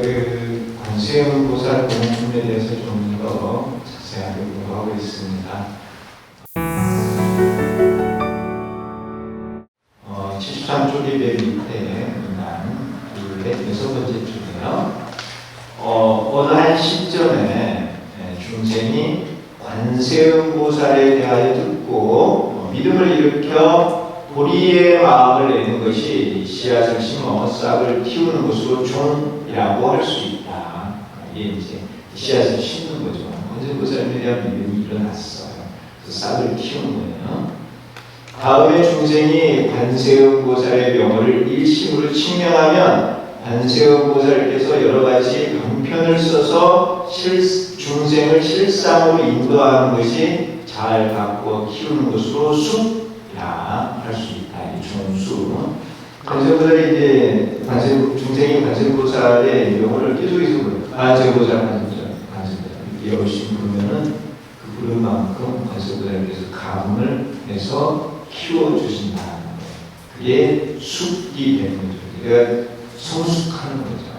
그 관세음보살 공문에 대해서 좀 더 자세하게 공부하고 있습니다. 73쪽이 맨 밑에 있는 여섯 번째 쪽이에요. 어느 한 시점에 중생이 관세음보살에 대하여 듣고 믿음을 일으켜 도리의 마음을 내는 것이 씨앗을 심어 싹을 키우는 것으로 종이라고 할 수 있다. 이게 이제 씨앗을 심는 거죠. 관세음보살에 대한 믿음이 일어났어요. 그래서 싹을 키우는 거예요. 다음에 중생이 관세음보살의 명호를 일심으로 칭명하면 관세음보살께서 여러 가지 방편을 써서 중생을 실상으로 인도하는 것이 잘 가꾸어 키우는 것으로 숲이라 할 수 있다. 이 중수. 관세음보살이 이제 중생이 관세음보살의 명호를 계속해서 불러요. 관세음보살 이렇게 열심히 부르면은 그 부른 만큼 관세음보살께서 감을 해서 키워주신다는 거예요. 그게 숙이 되는 거죠. 그러니까 성숙하는 거죠.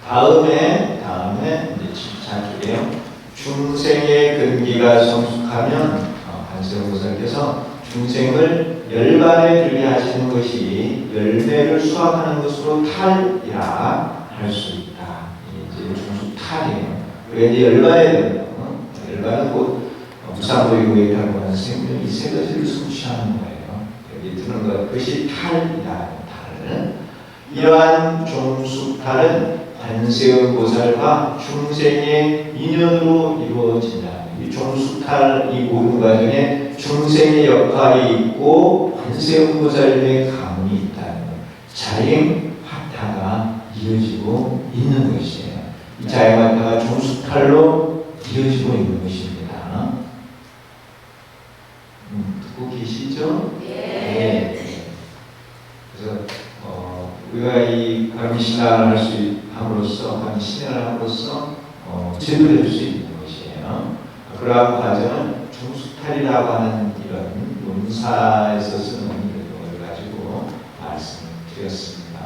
다음에 이제 74쪽이에요. 중생의 근기가 성숙하면 관세음보살께서 중생을 열반에 들게 하시는 것이 열매를 수확하는 것으로 탈이라 할 수 있다. 이제 중수 탈이에요. 그게 이제 열반에 들어요. 열반은 곧 무상보이고이라고 하는 생명, 이 세 가지를 성취하는 거예요. 여기 드는 것, 그것이 탈이라는 탈. 이러한 종수탈은 관세음보살과 중생의 인연으로 이루어진다. 이 종수탈, 이 모든 과정에 중생의 역할이 있고 관세음보살의 가문이 있다는 것. 자행화타가 이어지고 있는 것이에요. 이 자행화타가 종수탈로 이어지고 있는 것입니다. 듣고 계시죠? 네. 그래서 우리가 이 감신앙을 할 수 함으로써, 감신앙을 함으로써 제도될 수 있는 것이에요. 그러한 과정은 중수탈이라고 하는 이런 논사에서 쓰는 내용을 가지고 말씀드렸습니다.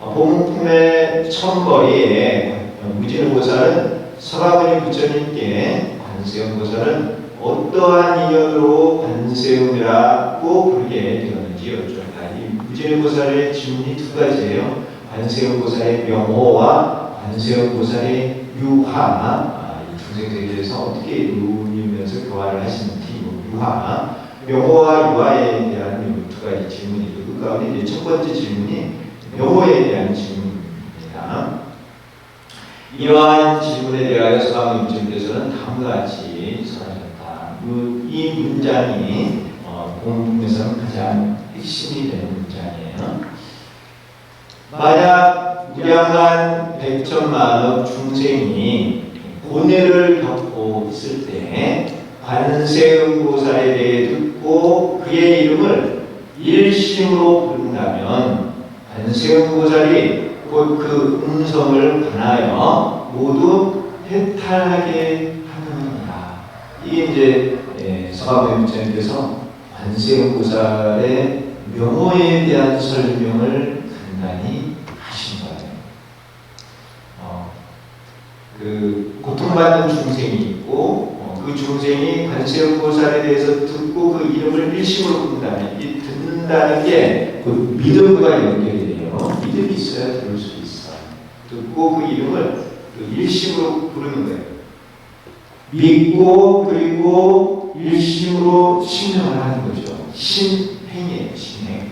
본품의 천벌이에 무진보살은 서가모니 부처님께 관세음보살은 어떠한 인연으로 관세음이라고 부르게 되었는지 여쭙다. 이 무진보살의 질문이 두 가지예요. 관세음보살의 명호와 관세음보살의 유화. 이 중생세계에서 어떻게 누우면서 교화를 하시는지 유화. 명호와 유화에 대한 두 가지 질문이죠. 그 가운데 이제 첫 번째 질문이 명호에 대한 질문입니다. 이러한 질문에 대하여 서가모니 부처님께서는 다음과 같이 설하셨다. 이 문장이 본문에서는 가장 핵심이 되는 문장이에요. 만약 무량한 백천만억 중생이 고뇌를 겪고 있을 때 관세음보살에 대해 듣고 그의 이름을 일심으로 부른다면 관세음보살이 곧 그 음성을 관하여 모두 해탈하게 하느니라. 이게 이제 서가모니 부처님께서 관세음보살의 명호에 대한 설명을 간단히 하신 거예요. 그 고통받는 중생이 있고 그 중생이 관세음보살에 대해서 듣고 그 이름을 일심으로 부른다면 이 듣는다는 게 그 믿음과 연결이 돼요. 믿음이 있어야 들을 수 있어요. 듣고 그 이름을 그 일심으로 부르는 거예요. 믿고 그리고 일심으로 신명을 하는 거죠. 신행이에요. 신행.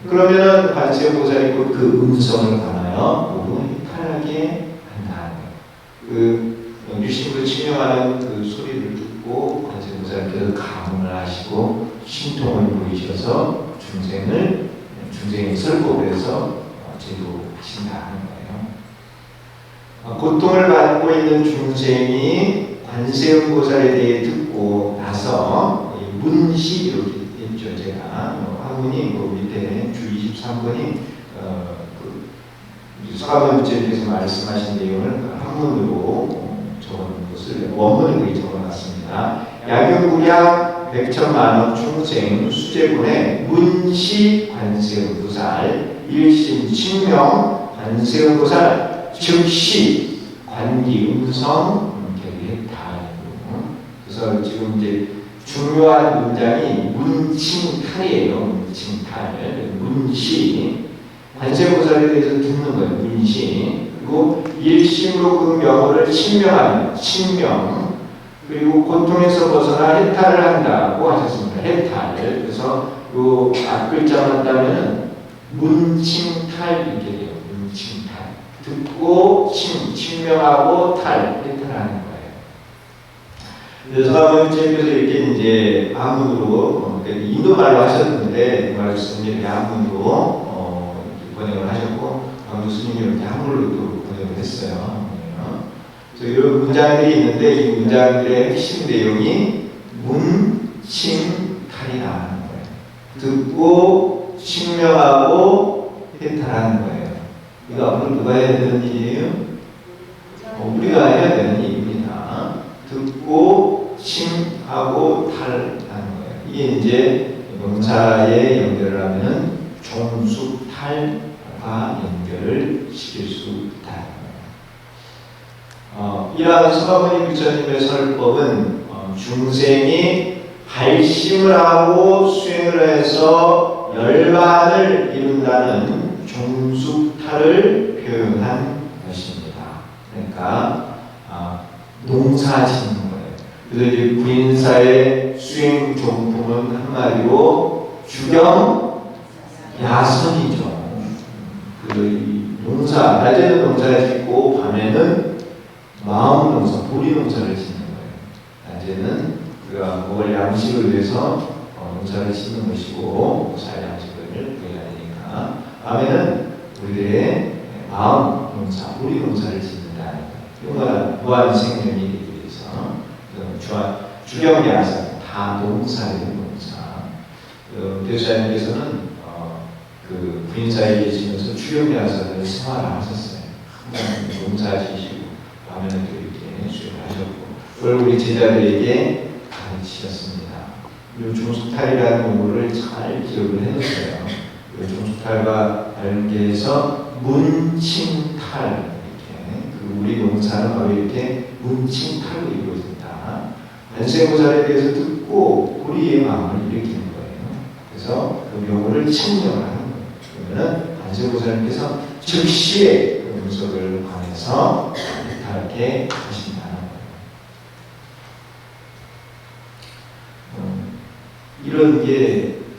그러면 관세음보살이 그 음성을 관하여 모두 해탈하게 한다는 거예요. 그 일심으로 신명하는 그 소리를 듣고 관세음보살께서 감응을 하시고 신통을 보이셔서 중생의 설법에서 제도하신다는 거예요. 고통을 받고 있는 중생이 관세음보살에 대해 듣고 나서 문시 이렇게 했죠. 제가 한문이 밑에 주 23번이 서가모니 부처님께서 말씀하신 내용을 한문으로 적어놓은 것을 원문을 적어놨습니다. 야경무량 백천만억 중생 수제군의 문시 관세음보살 일심 칭명 관세음보살 즉시 관기 음성 결의했다. 그래서 지금 이제 중요한 문장이 문칭탈이에요. 문칭탈. 문시. 관세음보살에 대해서 듣는 거예요. 문시. 그리고 일심으로 그 명호를 칭명하는 칭명. 그리고 고통에서 벗어나 해탈을 한다고 하셨습니다. 해탈. 그래서 그 앞글자만 따면은 문칭탈 이렇게 돼요. 문칭탈. 듣고 칭명하고 해탈하는 거예요. 그래서 선생님께서 이렇게 이제 한문으로 인도말로 하셨는데 말씀이 한문으로 번역을 하셨고 강주 스님이 이렇게 한글로 또 번역을 했어요. 그래서 이런 문장들이 있는데 이 문장들의 핵심 내용이 문칭탈이라는 거예요. 듣고 칭명하고 해탈하는 거예요. 이거 앞으로 누가 해야 되는 일이에요? 우리가 해야 되는 일입니다. 듣고 칭하고 탈하는 거예요. 이게 이제 명사에 연결을 하면 종숙탈과 연결을 시킬 수 있다. 이러한 서가모니 부처님의 설법은 중생이 발심을 하고 수행을 해서 열반을 이룬다는 종숙탈을 표현한 것입니다. 그러니까 농사 짓는 거예요. 그래서 이제 구인사의 수행 종품은 한마디로 주경 야선이죠. 그 농사, 낮에는 농사를 짓고 밤에는 마음 농사, 보리 농사를 짓는 거예요. 낮에는 그가 먹을 양식을 위해서 농사를 짓는 것이고 살 양식을 구해야 되니까 밤에는 우리들의 마음 농사, 보리 농사를 짓는다는 거예요. 이거는 무한 생명이 되기 위해서 주경야선 다 농사예요. 농사. 대수자님께서는 그 부인사에 계시면서 주경야선을 생활하셨어요. 항상 농사 지시고 밤에는 또 이렇게 수행을 하셨고 그걸 우리 제자들에게 가르치셨습니다. 이 종숙탈이라는 용어를 잘 기억을 해놓으세요. 이 종숙탈과 관계해서 문칭탈 이렇게 우리 농사는 바로 이렇게 문칭탈로 이루어진다. 관세음보살에 대해서 듣고 우리의 마음을 일으키는 거예요. 그래서 그 용어를 칭명을 하는 거예요. 그러면은 관세음보살님께서 즉시에 그 음석을 관해서 이렇게 하신다는 거예요. 이런 게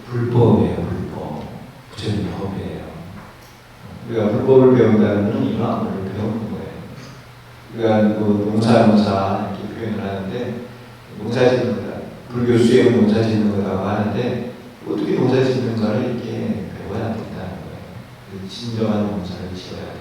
불법이에요. 불법. 부처님 법이에요. 우리가 불법을 배운다는 건 이런 걸 배우는 거예요. 우리가 그 농사 이렇게 표현을 하는데 농사 짓는 거다. 불교 수행 농사 짓는 거라고 하는데 어떻게 농사 짓는가를 이렇게 배워야 된다는 거예요. 진정한 농사를 지어야 돼요.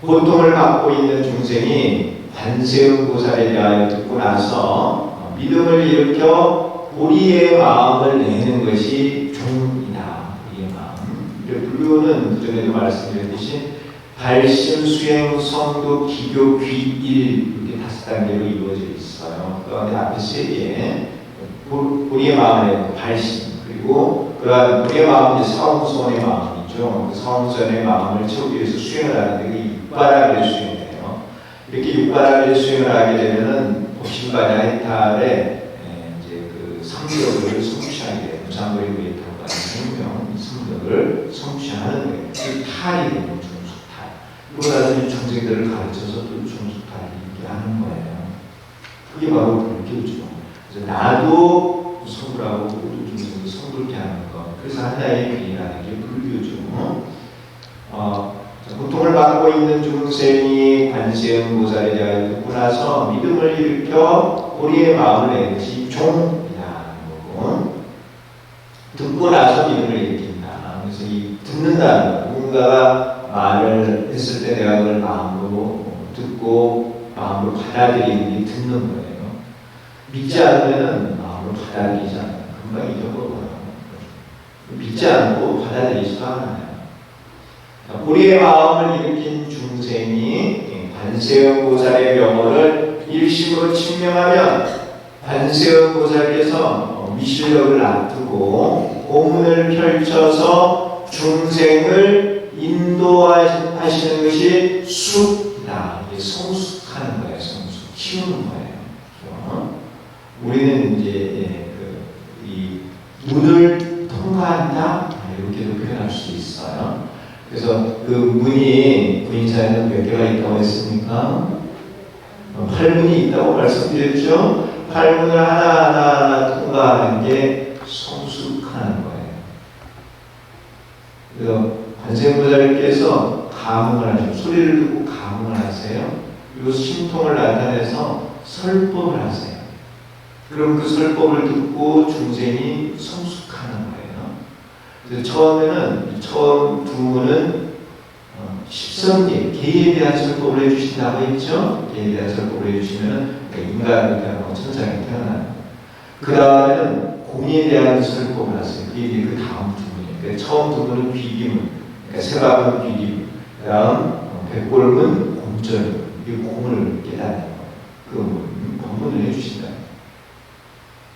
고통을 받고 있는 중생이 관세음보살에 대하여 듣고 나서 믿음을 일으켜 우리의 마음을 내는 것이 종이다. 우리의 마음. 불교는 그전에도 말씀드렸듯이 발심, 수행, 성도, 기교, 귀일 이렇게 5단계로 이루어져 있어요. 그 가운데 앞에 3개 우리의 마음의 발심 그리고 그러한 우리의 마음이 사홍선의 마음이죠. 그 사홍선의 마음을 채우기 위해서 수행을 하는데 그 육바라밀 수행이에요. 이렇게 육바라밀 수행을 하게 되면은 복심바냐 해탈에 이제 그 성격을 성취하게 돼요. 무상거리 무예탈과 생명 성격을 성취하는 거예요. 그 탈이 되는 종숙탈. 그러고 나서 중생들을 가르쳐서 또 종숙탈을 이렇게 하는 거예요. 그게 바로 불교죠. 그래서 나도 성불하고 모든 중생도 성불케 하는 것. 그래서 하나의 비라는 게 불교죠. 고통을 받고 있는 중생이 관세음보살에 대하여 듣고 나서 믿음을 일으켜 우리의 마음을 내는 것이 종이라는 거고 듣고 나서 믿음을 일으킨다. 그래서 이 듣는다는 거. 누군가가 말을 했을 때 내가 그걸 마음으로 듣고 마음으로 받아들이는 게 듣는 거예요. 믿지 않으면 마음으로 받아들이지 않아요. 금방 잊어버려요. 믿지 않고 받아들이지도 않아요. 우리의 마음을 일으킨 중생이 관세음보살의 명호를 일심으로 칭명하면 관세음보살께서 미실력을 놔두고 고문을 펼쳐서 중생을 인도하시는 것이 숙이다. 이게 성숙하는 거예요. 성숙. 키우는 거예요. 그렇죠? 우리는 이제 이 문을 통과한다. 이렇게도 표현할 수 있어요. 그래서 그 문이 구인사에는 몇 개가 있다고 했습니까? 8문이 있다고 말씀드렸죠. 8문을 하나하나 통과하는 게 성숙하는 거예요. 그래서 관세음보살께서 감흥을 하시고 소리를 듣고 감흥을 하세요. 그리고 신통을 나타내서 설법을 하세요. 그럼 그 설법을 듣고 중생이 성숙하는 거예요. 그래서 처음 두 문은 십선계, 개에 대한 설법을 해주신다고 했죠. 개에 대한 설법을 해주시면 인간이 태어나고 천상이 태어나는. 그 다음에는 공에 대한 설법을 하세요. 그게 이제 그 다음 두 문이에요. 그러니까 처음 두 문은 비기문, 그러니까 세바문 비기문, 그 다음 백골문 공절, 이 공을 깨닫는 거예요. 그 법문을 해주신다.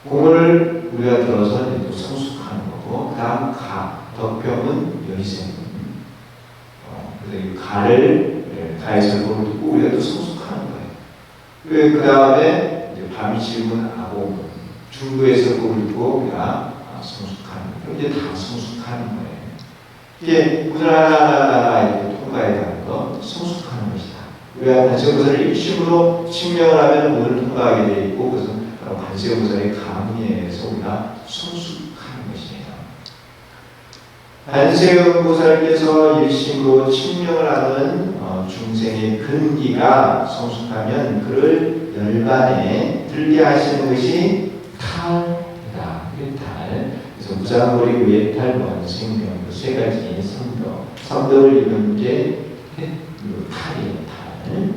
공을 우리가 들어서 또 성숙하는 거고, 그 다음 가, 덕평은 열쇠문. 그래서 이 가의 설법을 듣고 우리가 또 성숙하는 거예요. 그 다음에 이제 밤이지문 아고문, 중도의 설법을 듣고 우리가 성숙하는 거예요. 이제 다 성숙하는 거예요. 이게 문을 하나하나 이렇게 통과해야 하는 거, 성숙하는 것이다. 우리가 관세음보살을 일심으로 칭명을 하면 문을 통과하게 되어 있고, 그래서 관세음보살의 감흥에 의해서 우리가 성숙하는 것이에요. 관세음보살께서 일심으로 칭명을 하는 중생의 근기가 성숙하면 그를 열반에 들게 하시는 것이 탈이다. 탈. 그래서 무장거리, 외탈, 원생명 세 가지 삼도. 삼도를 이루는 게 탈이에요. 탈.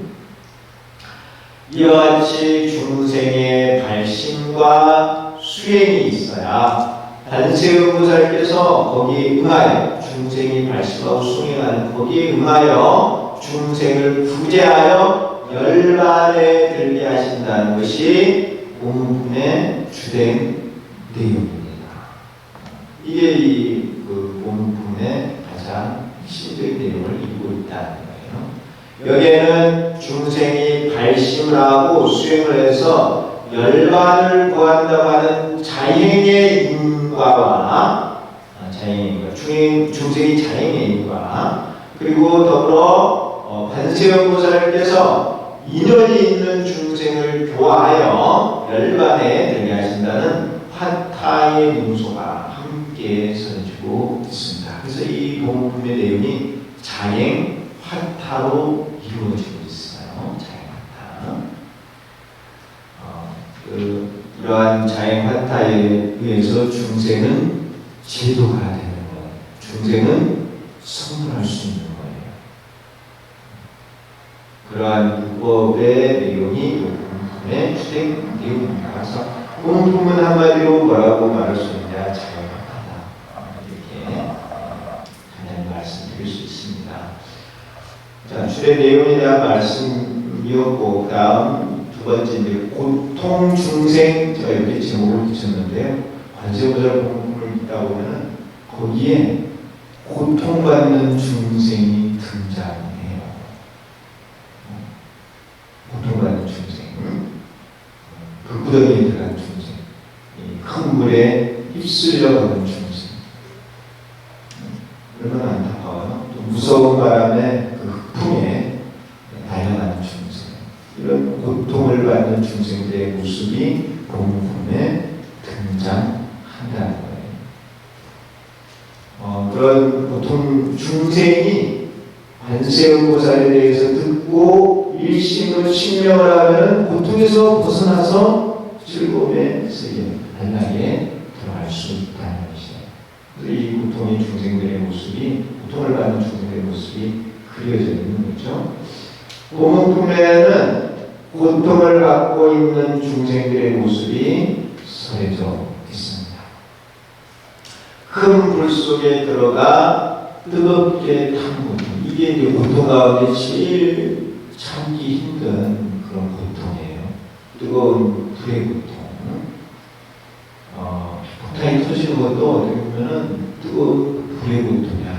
이와 같이 중생의 발심과 수행이 있어야 관세음보살께서 거기에 응하여 중생이 발심하고 수행하는 거기에 응하여 중생을 구제하여 열반에 들게 하신다는 것이 본문의 주된 내용입니다. 이게 이 본문의 가장 핵심적인 내용을 이루고 있다는 거예요. 여기에는 중생이 발심을 하고 수행을 해서 열반을 구한다고 하는 자행의 인과와 중생이 자행의 인과, 그리고 더불어 관세음보살께서 인연이 있는 중생을 교화하여 열반에 들게 하신다는 화타의 문소가 함께 선해지고 있습니다. 그래서 이 본문의 내용이 자행 화타로 이루어지고 있어요. 자행 화타. 이러한 자행 화타에 의해서 중생은 제도가 되는 거예요. 중생은 성불할 수 있는 거예요. 그러한 율법의 내용이 이 본문의 주된 내용입니다. 그래서 본문은 한마디로 뭐라고 말할 수 있냐? 자행 화타다. 이렇게 간단히 말씀드릴 수 있습니다. 자, 주된 내용에 대한 말씀이었고, 그 다음 두 번째 이제 고통 중생, 제가 이렇게 제목을 붙였는데요. 관세음보살 본문을 읽다 보면 거기에 고통받는 중생이 등장해요. 고통받는 중생, 불구덩이에 들어간 중생, 큰 물에 휩쓸려 가는 중생. 얼마나 안타까워요. 또 무서운 바람에 그 흑풍에 달려가는 중생. 이런 고통을 받는 중생들의 모습이 본문에 등장한다는 거예요. 그런 고통 중생이 관세음보살에 대해서 듣고 일심으로 칭명을 하면 고통에서 벗어나서 즐거움의 세계, 안락에 들어갈 수 있다는 것이에요. 그래서 이 고통의 중생들의 모습이, 고통을 받는 중생들의 모습이 그려져 있는 거죠. 본문에는 고통을 받고 있는 중생들의 모습이 서해져 있습니다. 큰 불 속에 들어가 뜨겁게 탄 고통, 이게 이제 고통 가운데 제일 참기 힘든 그런 고통이에요. 뜨거운 불의 고통. 폭탄이 터지는 것도 어떻게 보면은 뜨거운 불의 고통이야.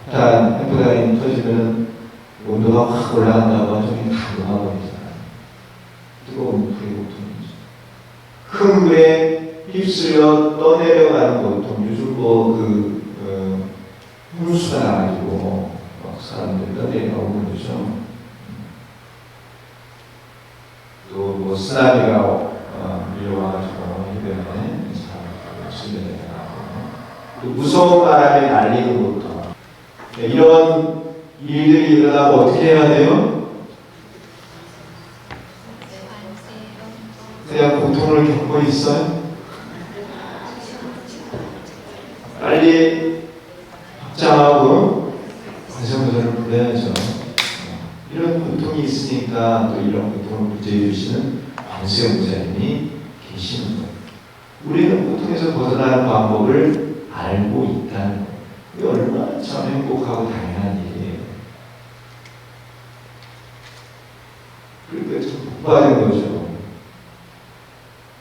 폭탄, 핵폭탄이 터지면은 온도가 확 올라간다고 저기 다 녹아버리잖아요. 뜨거운 불의 고통이죠. 큰 물에 휩쓸려 떠내려가는 고통. 요즘 홍수가 나가지고 막 사람들이 떠내려가고 그러죠. 또 쓰나미가 밀려와가지고 해변에 사람들이 쓸려내려가고 또 무서운 바람에 날리는 고통. 이런 일들이 일어나고 어떻게 해야 돼요? 그냥 고통을 겪고 있어요? 빨리 확장하고 관세음보살을 불러야죠. 이런 고통이 있으니까 또 이런 고통을 구제해 주시는 관세음보살님이 계시는 거예요. 우리는 고통에서 벗어나는 방법을 알고 있다는 거예요. 이게 얼마나 참 행복하고 당연한 일이에요. 그러니까 참 복받은 거죠.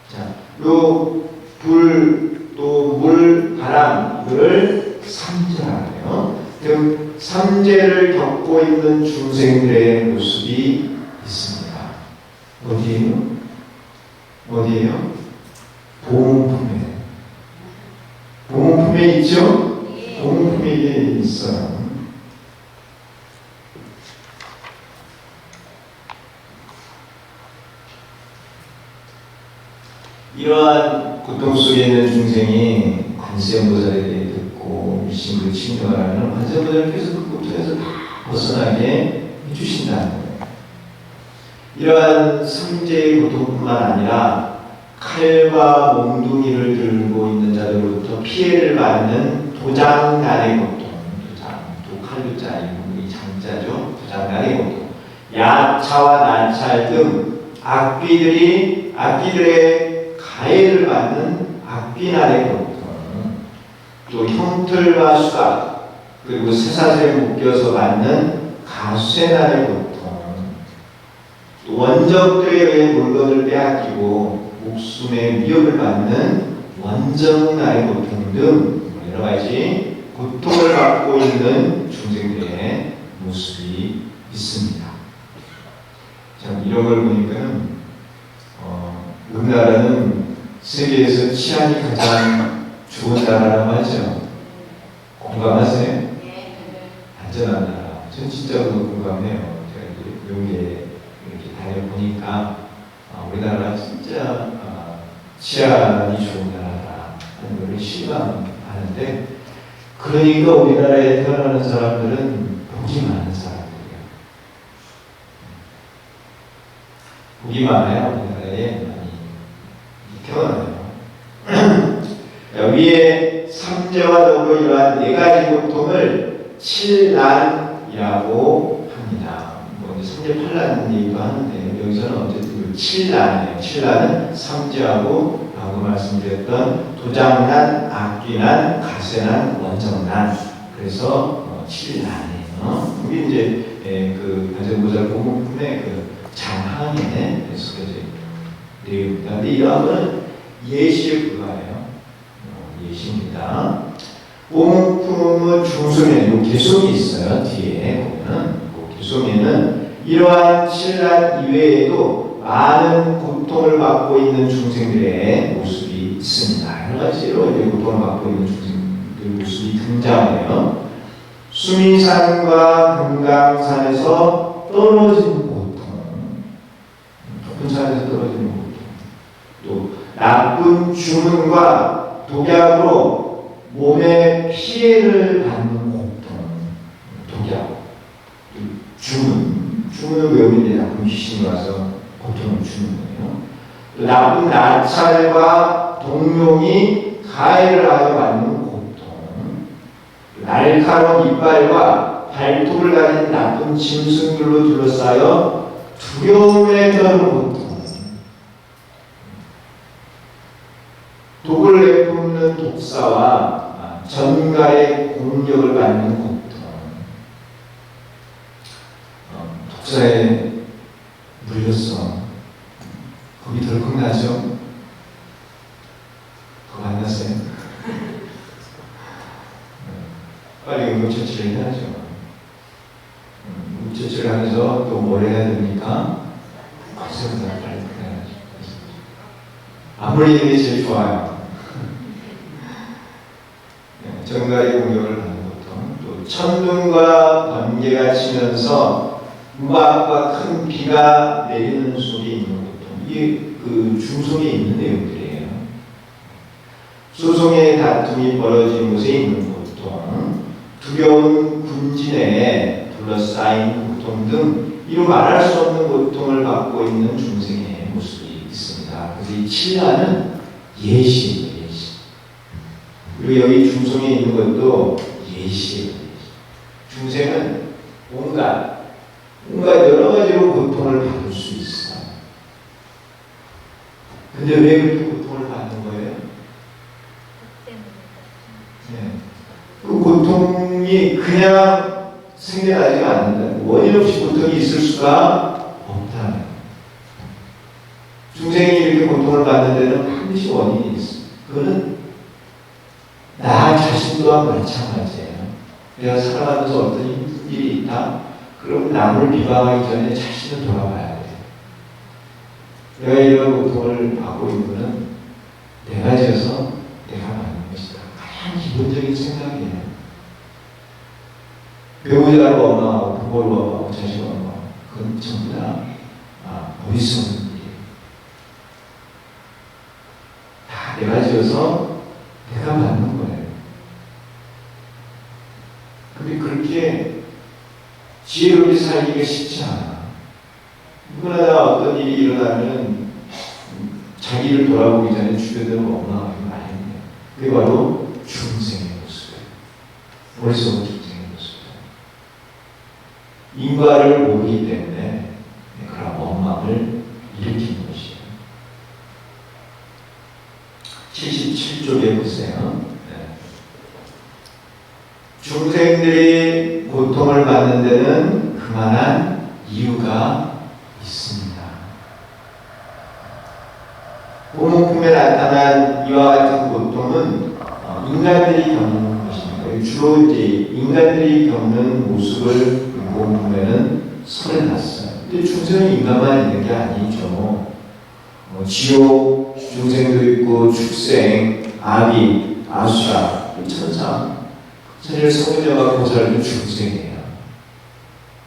자, 요 불, 또 물, 바람, 이거를 삼재라고요. 즉 삼재를 겪고 있는 중생들의 모습이 있습니다. 어디에요? 어디에요? 보문품에. 보문품에 있죠? 보문품에 있어요. 이러한 고통 속에 있는 중생이 관세음보살에 대해 듣고 일심으로 칭송을 하면 관세음보살께서 그 고통에서 다 벗어나게 해주신다는 거예요. 이러한 삼재의 고통뿐만 아니라 칼과 몽둥이를 들고 있는 자들로부터 피해를 받는 도장난의 고통, 도 칼루자, 이 장자죠. 도장난의 고통, 야차와 난찰 등 악귀들의 가해를 받는 악귀난의 고통, 또 형틀과 수갑, 그리고 쇠사슬에 묶여서 받는 가수세난의 고통, 또 원적들에 의해 물건을 빼앗기고 목숨의 위협을 받는 원정난의 고통 등 여러 가지 고통을 받고 있는 중생들의 모습이 있습니다. 참 이런 걸 보니까는 우리나라는 세계에서 치안이 가장 좋은 나라라고 하죠. 공감하세요? 안전한 나라. 전 진짜로 공감해요. 제가 이제 용계 이렇게 다녀보니까 우리나라가 진짜 치안이 좋은 나라다 하는 걸 실감하는데, 그러니까 우리나라에 태어나는 사람들은 복이 많은 사람들이에요. 복이 많아요. 우리나라에 많이 태어나요. 위에 삼재와 더불어 이러한 네 가지 고통을 칠난이라고 합니다. 뭐 삼재 팔난 얘기도 하는데 여기서는 어쨌든 칠난이에요. 칠난은 삼재하고 방금 말씀드렸던 도장난, 악귀난, 가세난, 원정난. 그래서 칠난이에요. 이게 이제 그 관세음보살 보문품의 그 장항에 속해져 있는 내용입니다. 근데 이러한 거는 예시에 불과해요. 예시입니다. 보문품은 중성에 요 개송이 있어요. 뒤에 보면 그 개송에는 이러한 칠난 이외에도 많은 고통을 받고 있는 중생들의 모습이 있습니다. 여러 가지로 고통을 받고 있는 중생들 모습이 등장해요. 수미산과 금강산에서 떨어진 고통, 높은 산에서 떨어지는 고통, 또 나쁜 주문과 독약으로 몸에 피해를 받는 고통, 독약, 주문은 외우는데 나쁜 귀신이 와서 고통을 주는 거예요. 또 나쁜 나찰과 동룡이 가해를 하여 받는 고통, 날카로운 이빨과 발톱을 가진 나쁜 짐승들로 둘러싸여 두려움에 떠는 고통, 독을 내뿜는 독사와 전가의 공격을 받는 고통, 독사에 물렸어. 겁이 덜컥 나죠? 겁 안 났어요? 빨리 응급처치를 해야죠. 응급처치를 하면서 또 뭘 해야 됩니까? 관세음사 빨리 해야죠. 아무리 이게 제일 좋아요. 정갈이 공격을 하는 고통, 또 천둥과 번개가 치면서 우박과 큰 비가 내리는 속에 있는 고통, 이게 그 중성에 있는 내용들이에요. 소송의 다툼이 벌어진 곳에 있는 고통, 두려운 군진에 둘러싸인 고통 등 이루 말할 수 없는 고통을 받고 있는 중생의 모습이 있습니다. 그래서 이 칠라는 예시입니다. 예시. 그리고 여기 중성에 있는 것도 예시예요. 중생은 온갖 여러 가지로 고통을 받을 수 있어요. 근데 왜 그렇게 고통을 받는 거예요? 네. 그 고통이 그냥 생겨나지가 않는다. 원인 없이 고통이 있을 수가 없다. 중생이 이렇게 고통을 받는 데는 반드시 원인이 있어요. 그거는 나 자신 또한 마찬가지예요. 내가 살아가면서 어떤 일이 있다? 그럼 남을 비방하기 전에 자신을 돌아봐야 돼요. 내가 이런 고통을 받고 있는 것은 내가 지어서 내가 받는 것이다. 가장 기본적인 생각이에요. 배우자를 원망하고 부모를 원망하고 자식을 원망하고 그건 전부 다 어리석은 일이에요. 다 내가 지어서 내가 받는 거예요. 근데 그렇게 지혜롭게 살기가 쉽지 않아. 누구나 다 어떤 일이 일어나면 자기를 돌아보기 전에 주변을 원망하기 마련이에요. 그게 바로 중생의 모습이에요. 어리석은 중생의 모습이에요. 인과를 모르기 때문에 그런 원망을 일으키는 것이에요. 77쪽에 보세요. 중생들이 고통을 받는 데는 그만한 이유가 있습니다. 오목품에 나타난 이와 같은 고통은 인간들이 겪는 것입니다. 주로 이제 인간들이 겪는 모습을 오목품에는 설해놨어요. 근데 중생은 인간만 있는 게 아니죠. 지옥 중생도 있고 축생, 아비, 아수라, 천사 사실 성녀와 보살도 중생이에요.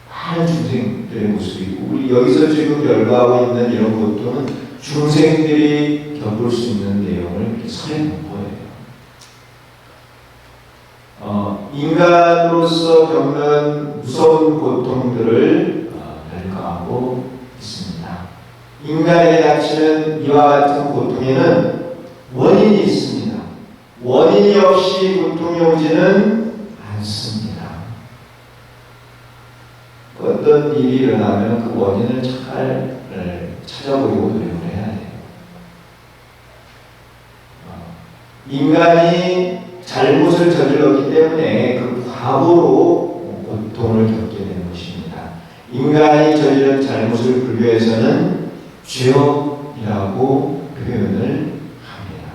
많은 중생들의 모습이 있고 우리 여기서 지금 열거하고 있는 이런 고통은 중생들이 겪을 수 있는 내용을 이렇게 설해놓은 거예요. 인간으로서 겪는 무서운 고통들을 열거하고 있습니다. 인간에게 닥치는 이와 같은 고통에는 원인이 있습니다. 원인이 없이 고통이 오지는 않습니다. 어떤 일이 일어나면 그 원인을 잘 찾아보려고 노력을 해야 돼요. 인간이 잘못을 저질렀기 때문에 그 과보로 고통을 겪게 되는 것입니다. 인간이 저지른 잘못을 불교에서는 죄업이라고 표현을 합니다.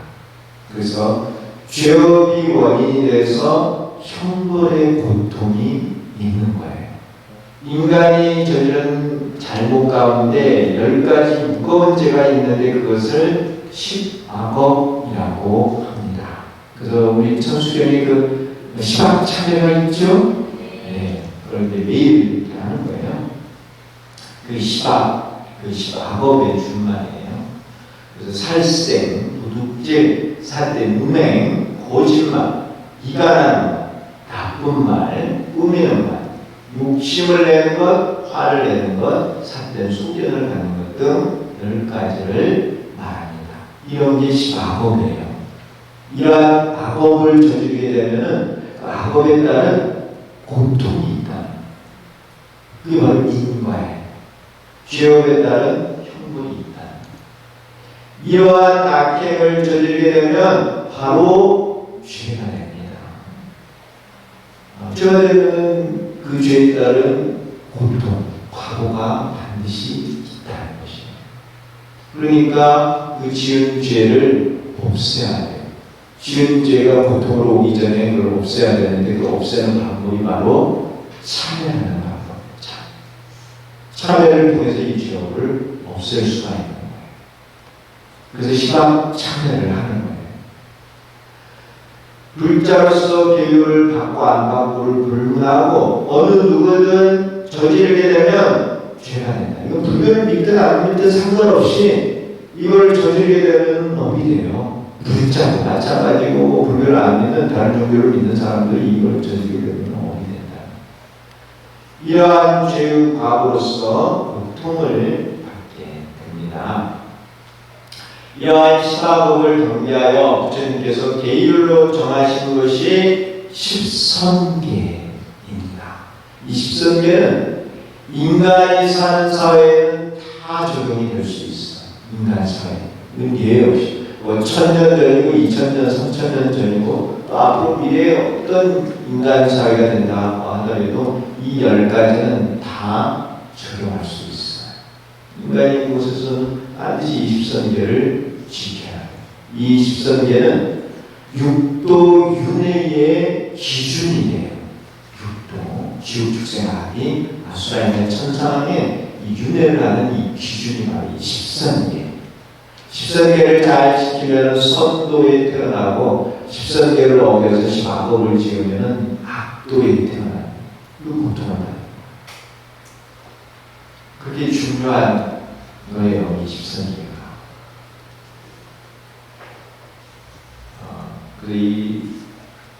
그래서 죄업이 원인이 돼서 형벌의 고통이 있는 거예요. 인간이 저지른 잘못 가운데 10가지 무거운 죄가 있는데 그것을 십악업이라고 합니다. 그래서 우리 천수경에 그 십악참회가 있죠? 네. 그런데 매일 이렇게 하는 거예요. 그 십악업의 준말이에요. 그래서 살생, 도둑질, 사대, 음행, 거짓말, 이간하는 것, 나쁜 말, 꾸미는 말, 욕심을 내는 것, 화를 내는 것, 삿된 숙견을 갖는 것 등 10가지를 말합니다. 이런 게 십악업이에요. 이러한 악업을 저지르게 되면 그 악업에 따른 고통이 있다. 그게 바로 인과예요. 죄업에 따른 형벌이 있다. 이러한 악행을 저지르게 되면 바로 죄가 됩니다. 죄가 되면 그 죄에 따른 고통, 과거가 반드시 있다는 것이에요. 그러니까 그 지은 죄를 없애야 돼요. 지은 죄가 고통으로 오기 전에 그걸 없애야 되는데 그 없애는 방법이 바로 참회하는 방법입니다. 참회를 통해서 이 죄업을 없앨 수가 있는 거예요. 그래서 시방 참회를 하는 거예요. 불자로서 교육을 받고 안 받고를 불문하고 어느 누구든 저지르게 되면 죄가 된다. 이건 불교를 믿든 안 믿든 상관없이 이걸 저지르게 되면 업이 돼요. 불자도 마찬가지고 불교를 안 믿는 다른 종교를 믿는 사람들이 이걸 저지르게 되면 업이 된다. 이러한 죄의 과보로서 고통을 받게 됩니다. 이러한 시바법을 경계하여 부처님께서 계율로 정하신 것이 십선계입니다. 이 십선계는 인간이 사는 사회에는 다 적용이 될 수 있어요. 인간 사회는 예외 없이. 뭐 1000년 전이고 2000년, 3000년 전이고 또 앞으로 미래에 어떤 인간 사회가 된다고 하더라도 이 10가지는 다 적용할 수 있어요. 인간이 곳에서는 반드시 이 십선계를 지켜야 해요. 이 십선계는 육도 윤회의 기준이에요. 육도, 지옥축생아비, 아수라인의 천상의 이 윤회를 하는 이 기준이 바로 이 십선계. 십선계를 잘 지키면 선도에 태어나고 십선계를 어겨서 시바법을 지으면 악도에 태어나요. 이거 고통하다. 그게 중요한 거예요. 이 십선계가. 그래서 이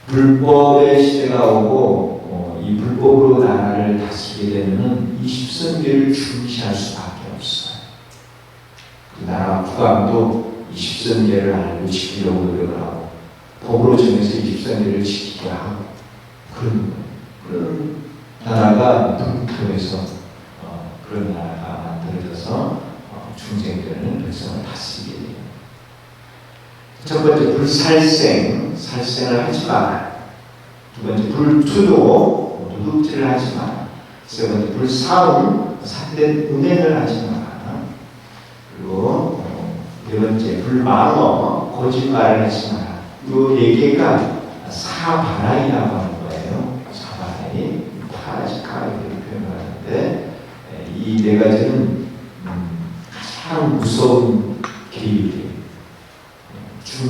불법의 시대가 오고 이 불법으로 나라를 다스리게 되면 이 십선계를 중시할 수밖에 없어요. 그 나라 국왕도 이 십선계를 알고 지키려고 노력을 하고 법으로 정해서 이 십선계를 지키게 하고 그런 나라가 불교에서 그런 나라가 만들어져서 중생들은 백성을 다스리게 돼요. 첫 번째 불살생, 살생을 하지 마라. 두 번째 불투도, 도둑질을 하지 마라. 세 번째 불사움, 삿된 은행을 하지 마라. 그리고 네 번째 불망어, 거짓말을 하지 마라. 이 네 개가 사바라이라고 하는 거예요. 사바라이, 타라지카 이렇게 표현을 하는데 이 네 가지는 가장 무서운 계율이에요.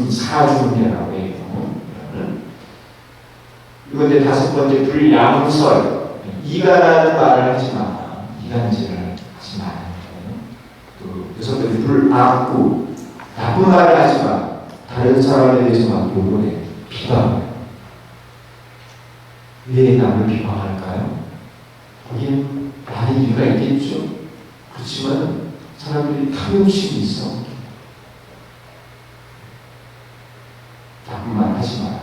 사중계라고 해요. 이건데 다섯 번째 불양설, 이간하는 말을 하지 마라. 이간질을 하지 마라. 또 여섯 번째 불악구, 나쁜 말을 하지 마. 다른 사람에 대해서 막 욕을 해. 비방해. 왜 남을 비방할까요? 거기는 많은 이유가 있겠죠. 그렇지만 사람들이 탐욕심이 있어. 나쁜 말 하지 마라.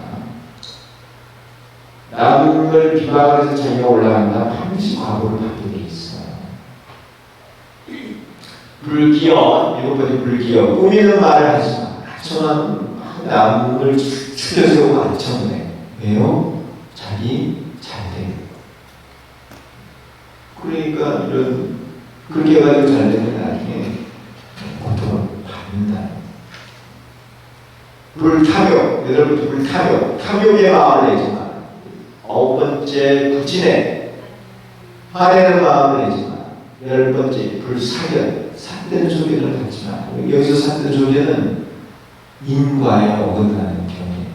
남을 비방을 해서 자기가 올라간다. 반드시 과보를 받게 돼 있어요. 불기어, 일곱 번째 불기어. 꾸미는 말을 하지 마. 하지만 남을 추려세우고 가르쳐보네. 왜요? 자기 잘돼. 그러니까 이런 그렇게 해가지고 잘 되면 나중에 고통을 받는다. 불탐욕, 여덟 번째 불탐욕, 탐욕의 마음을 내지 마. 아홉 번째 부진해, 화내는 마음을 내지 마. 열 번째 불사견, 삿된 소견을 갖지 마. 여기서 삿된 소견은 인과에 어긋나는 경우예요.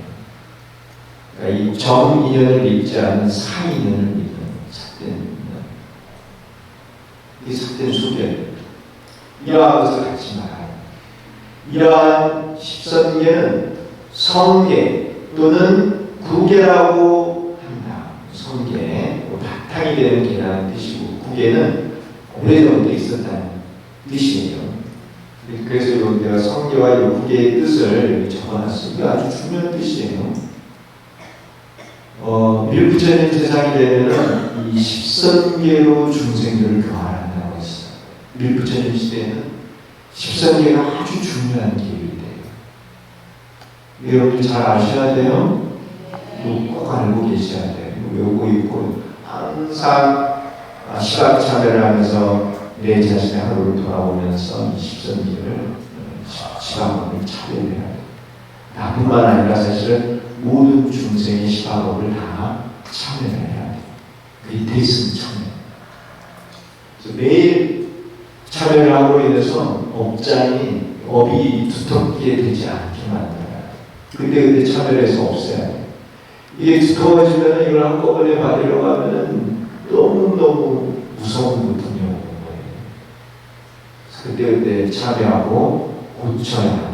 그러니까 이 정인연을 믿지 않는 사인연을 믿는 삿된 인연. 이게 삿된 소견. 이러한 것을 갖지 마라. 이러한 십선계는 성계 또는 구계라고 한다. 성계, 바탕이 되는 계라는 뜻이고 구계는 오래전부터 있었다는 뜻이에요. 그래서 내가 성계와 구계의 뜻을 적어놨어요. 이게 아주 중요한 뜻이에요. 밀부처님 세상이 되면 이 십선계로 중생들을 교화한다고 했어요. 밀부처님 시대에는 십선계가 아주 중요한 계율이 돼요. 여러분들 잘 아셔야 돼요. 꼭 알고 계셔야 돼요. 요거 있고 항상 시각참회를 하면서 내 자신의 하루를 돌아오면서 이 십선계를 시각을 참회를 해야 돼요. 나뿐만 아니라 사실은 모든 중생의 시바법을 다 참여를 해야 돼. 그게 대승 참여. 그래서 매일 참여를 함으로 인해서 업이 두텁게 되지 않게 만들어야 돼. 그때 참여를 해서 없애야 돼. 이게 두꺼워지면 이걸 한꺼번에 받으려고 하면 너무너무 무서운 고통이 오는 거예요. 그때 참여하고 고쳐야 합니다.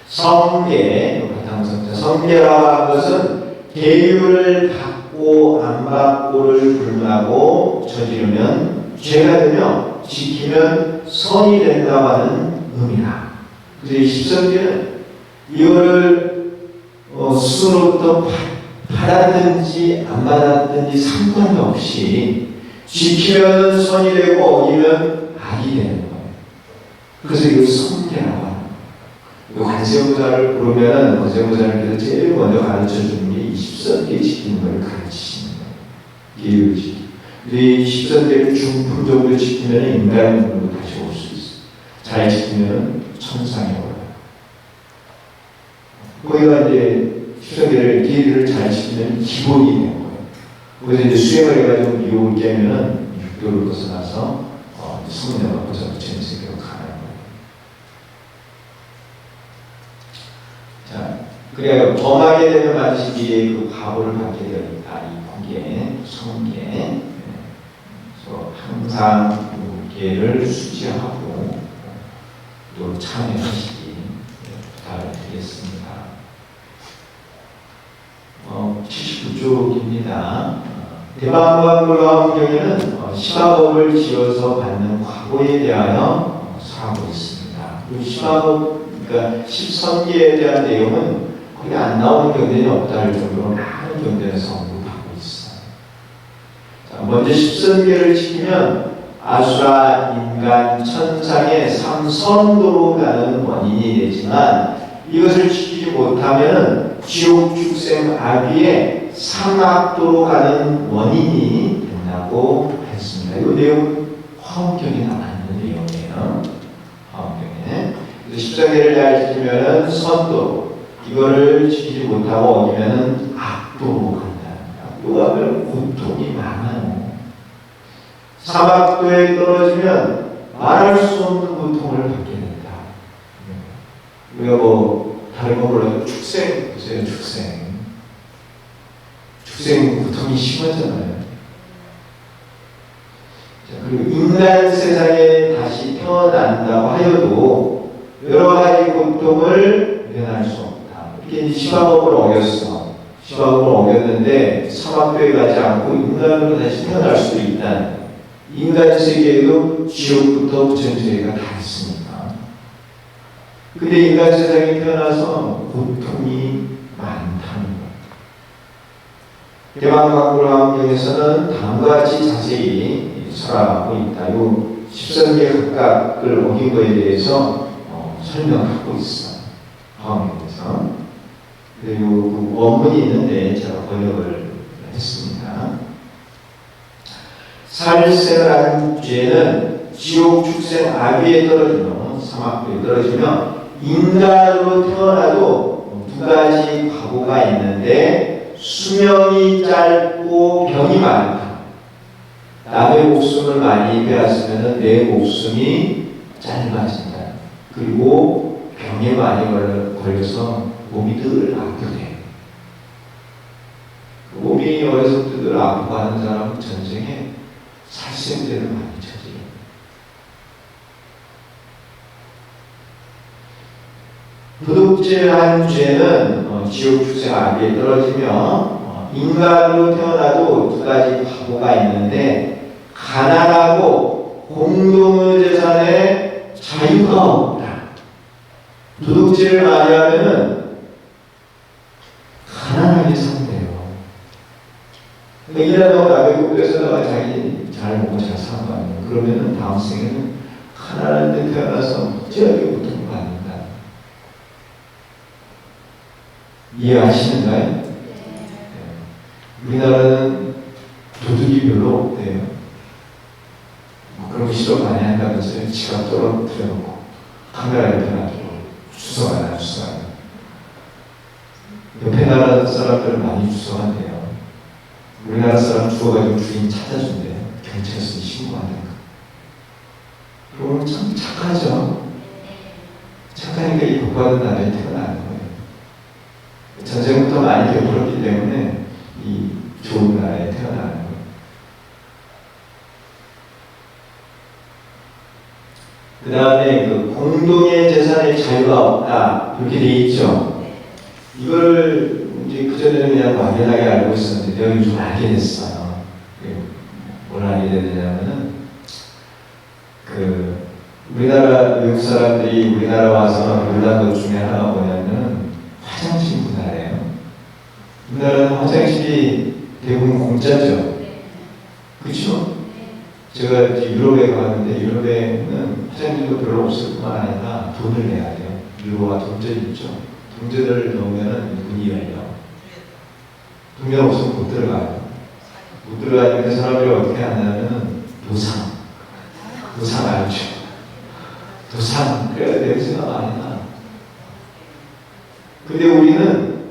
성계, 성계라고 하는 것은 계율을 받고 안 받고를 불문하고 저지르면 죄가 되며 지키면 선이 된다고 하는 의미다. 그래서 이 십선계는 이거를 스스로부터 받았든지 안 받았든지 상관이 없이 지키면 선이 되고 어기면 악이 되는 거예요. 그래서 이걸 성계라고 합니다. 관세음보살을 부르면 관세음보살께서 제일 먼저 가르쳐 주는 게 이 십선계 지키는 걸 가르치시는 거예요. 계율 지키기. 이 십선계를 중품적으로 지키면 인간으로 다시 올 수 있어요. 잘 지키면 천상에 올라요. 거기가 이제 십선계를 계율을 잘 지키면 기본이 되는 거예요. 그래서 이제 수행을 해가지고 미혹을 깨면은 육도를 벗어나서 성령을 벗어나 부처님 세계로 가는 거예요. 자, 그래야 범하게 되면 반드시 미래의 그 과보를 받게 되었다. 이 공계, 성계. 그래서 항상 공계를 수지하고 또 참여하시기 부탁을 드리겠습니다. 79쪽입니다. 대방광불화엄경에는 시바법을 지어서 받는 과보에 대하여 설하고 있습니다. 그 시바법, 그러니까 십선계에 대한 내용은 거의 안 나오는 경전이 없다 할 정도로 많은 경전에서 언급하고 있어요. 자, 먼저 십선계를 지키면 아수라, 인간, 천상의 삼선도로 가는 원인이 되지만 이것을 지키지 못하면 지옥, 축생, 아귀의 사막도로 가는 원인이 된다고 했습니다. 이 내용은 화엄경에 나와 있는 내용이에요. 화엄경에. 그래서 십선계를 잘 지키면 선도, 이거를 지키지 못하고 어기면 악도로 간다. 악도로 가면 고통이 많아요. 사막도에 떨어지면 말할 수 없는 고통을 받게 된다. 우리가 다른 거 몰라도 축생 보세요. 축생 고통이 심하잖아요. 자, 그리고 인간 세상에 다시 태어난다고 하여도 여러 가지 고통을 면할 수 없다. 이렇게 시바법을 어겼어. 시바법을 어겼는데 사막도에 가지 않고 인간으로 다시 태어날 수도 있다는. 인간 세계에도 지옥부터 부처님 세계가 다 있습니다. 근데 인간 세상에 태어나서 고통이 많다는 것. 대방광불화엄경에서는 다음과 같이 자세히 설하고 있다. 이 십선계 각각을 어긴 것에 대해서 설명하고 있어요. 화엄경에서. 그리고 그 원문이 있는데 제가 번역을 했습니다. 살생한 죄는 지옥, 축생, 아귀에 떨어지며 사막도에 떨어지며 인간으로 태어나도 두 가지 과보가 있는데 수명이 짧고 병이 많다. 남의 목숨을 많이 빼앗으면 내 목숨이 짧아진다. 그리고 병에 많이 걸려서 몸이 늘 아프대. 몸이 어려서부터 늘 아파하는 사람은 전생에 살생죄를 많이 저지릅니다. 도둑질한 죄는 지옥, 축생, 아귀에 떨어지며 인간으로 태어나도 두 가지 과보가 있는데 가난하고 공동의 재산에 자유가 없다. 도둑질을 많이 하면은 가난하게 산대요. 그러니까 일하다가 남의 곳에서다가 자기 잘 먹고 잘 사는 거 아니에요. 그러면은 다음 생에는 가난한 데 태어나서 무지하게 고통을 받는다. 이해하시는가요? 네. 우리나라는 도둑이 별로 없대요. 그런 거 시도 많이 한다면서요. 지갑 떨어뜨려놓고 카메라에 펴놔주고 추성하나. 옆에 나라 사람들은 많이 추성한대요. 우리나라 사람 죽어가지고 주인 찾아준대요. 경찰서에 신고하는 거. 그러면 참 착하죠. 착하니까 이 복받은 나라에 태어나는 거예요. 전쟁부터 많이 겪었기 때문에 이 좋은 나라에 태어나는 거예요. 그 다음에 그 공동의 재산의 자유가 없다 이렇게 돼 있죠. 이걸 이제 그전에는 그냥 막연하게 알고 있었는데 내가 요즘 알게 됐어요. 뭘 알게 되냐면은 그 우리나라 외국 사람들이 우리나라 와서 놀란 것 중에 하나가 뭐냐면 화장실 문화예요. 우리나라는 화장실이 대부분 공짜죠. 그렇죠? 제가 유럽에 가는데 유럽에는 화장실도 별로 없을 뿐만 아니라 돈을 내야 돼요. 유로와 동전 있죠. 동전을 넣으면 문이 열려. 동전 없으면 못 들어가요. 못 들어가니까 사람들이 어떻게 하냐면 도상 알죠? 도상 그래야 냄새가 많이 나. 근데 우리는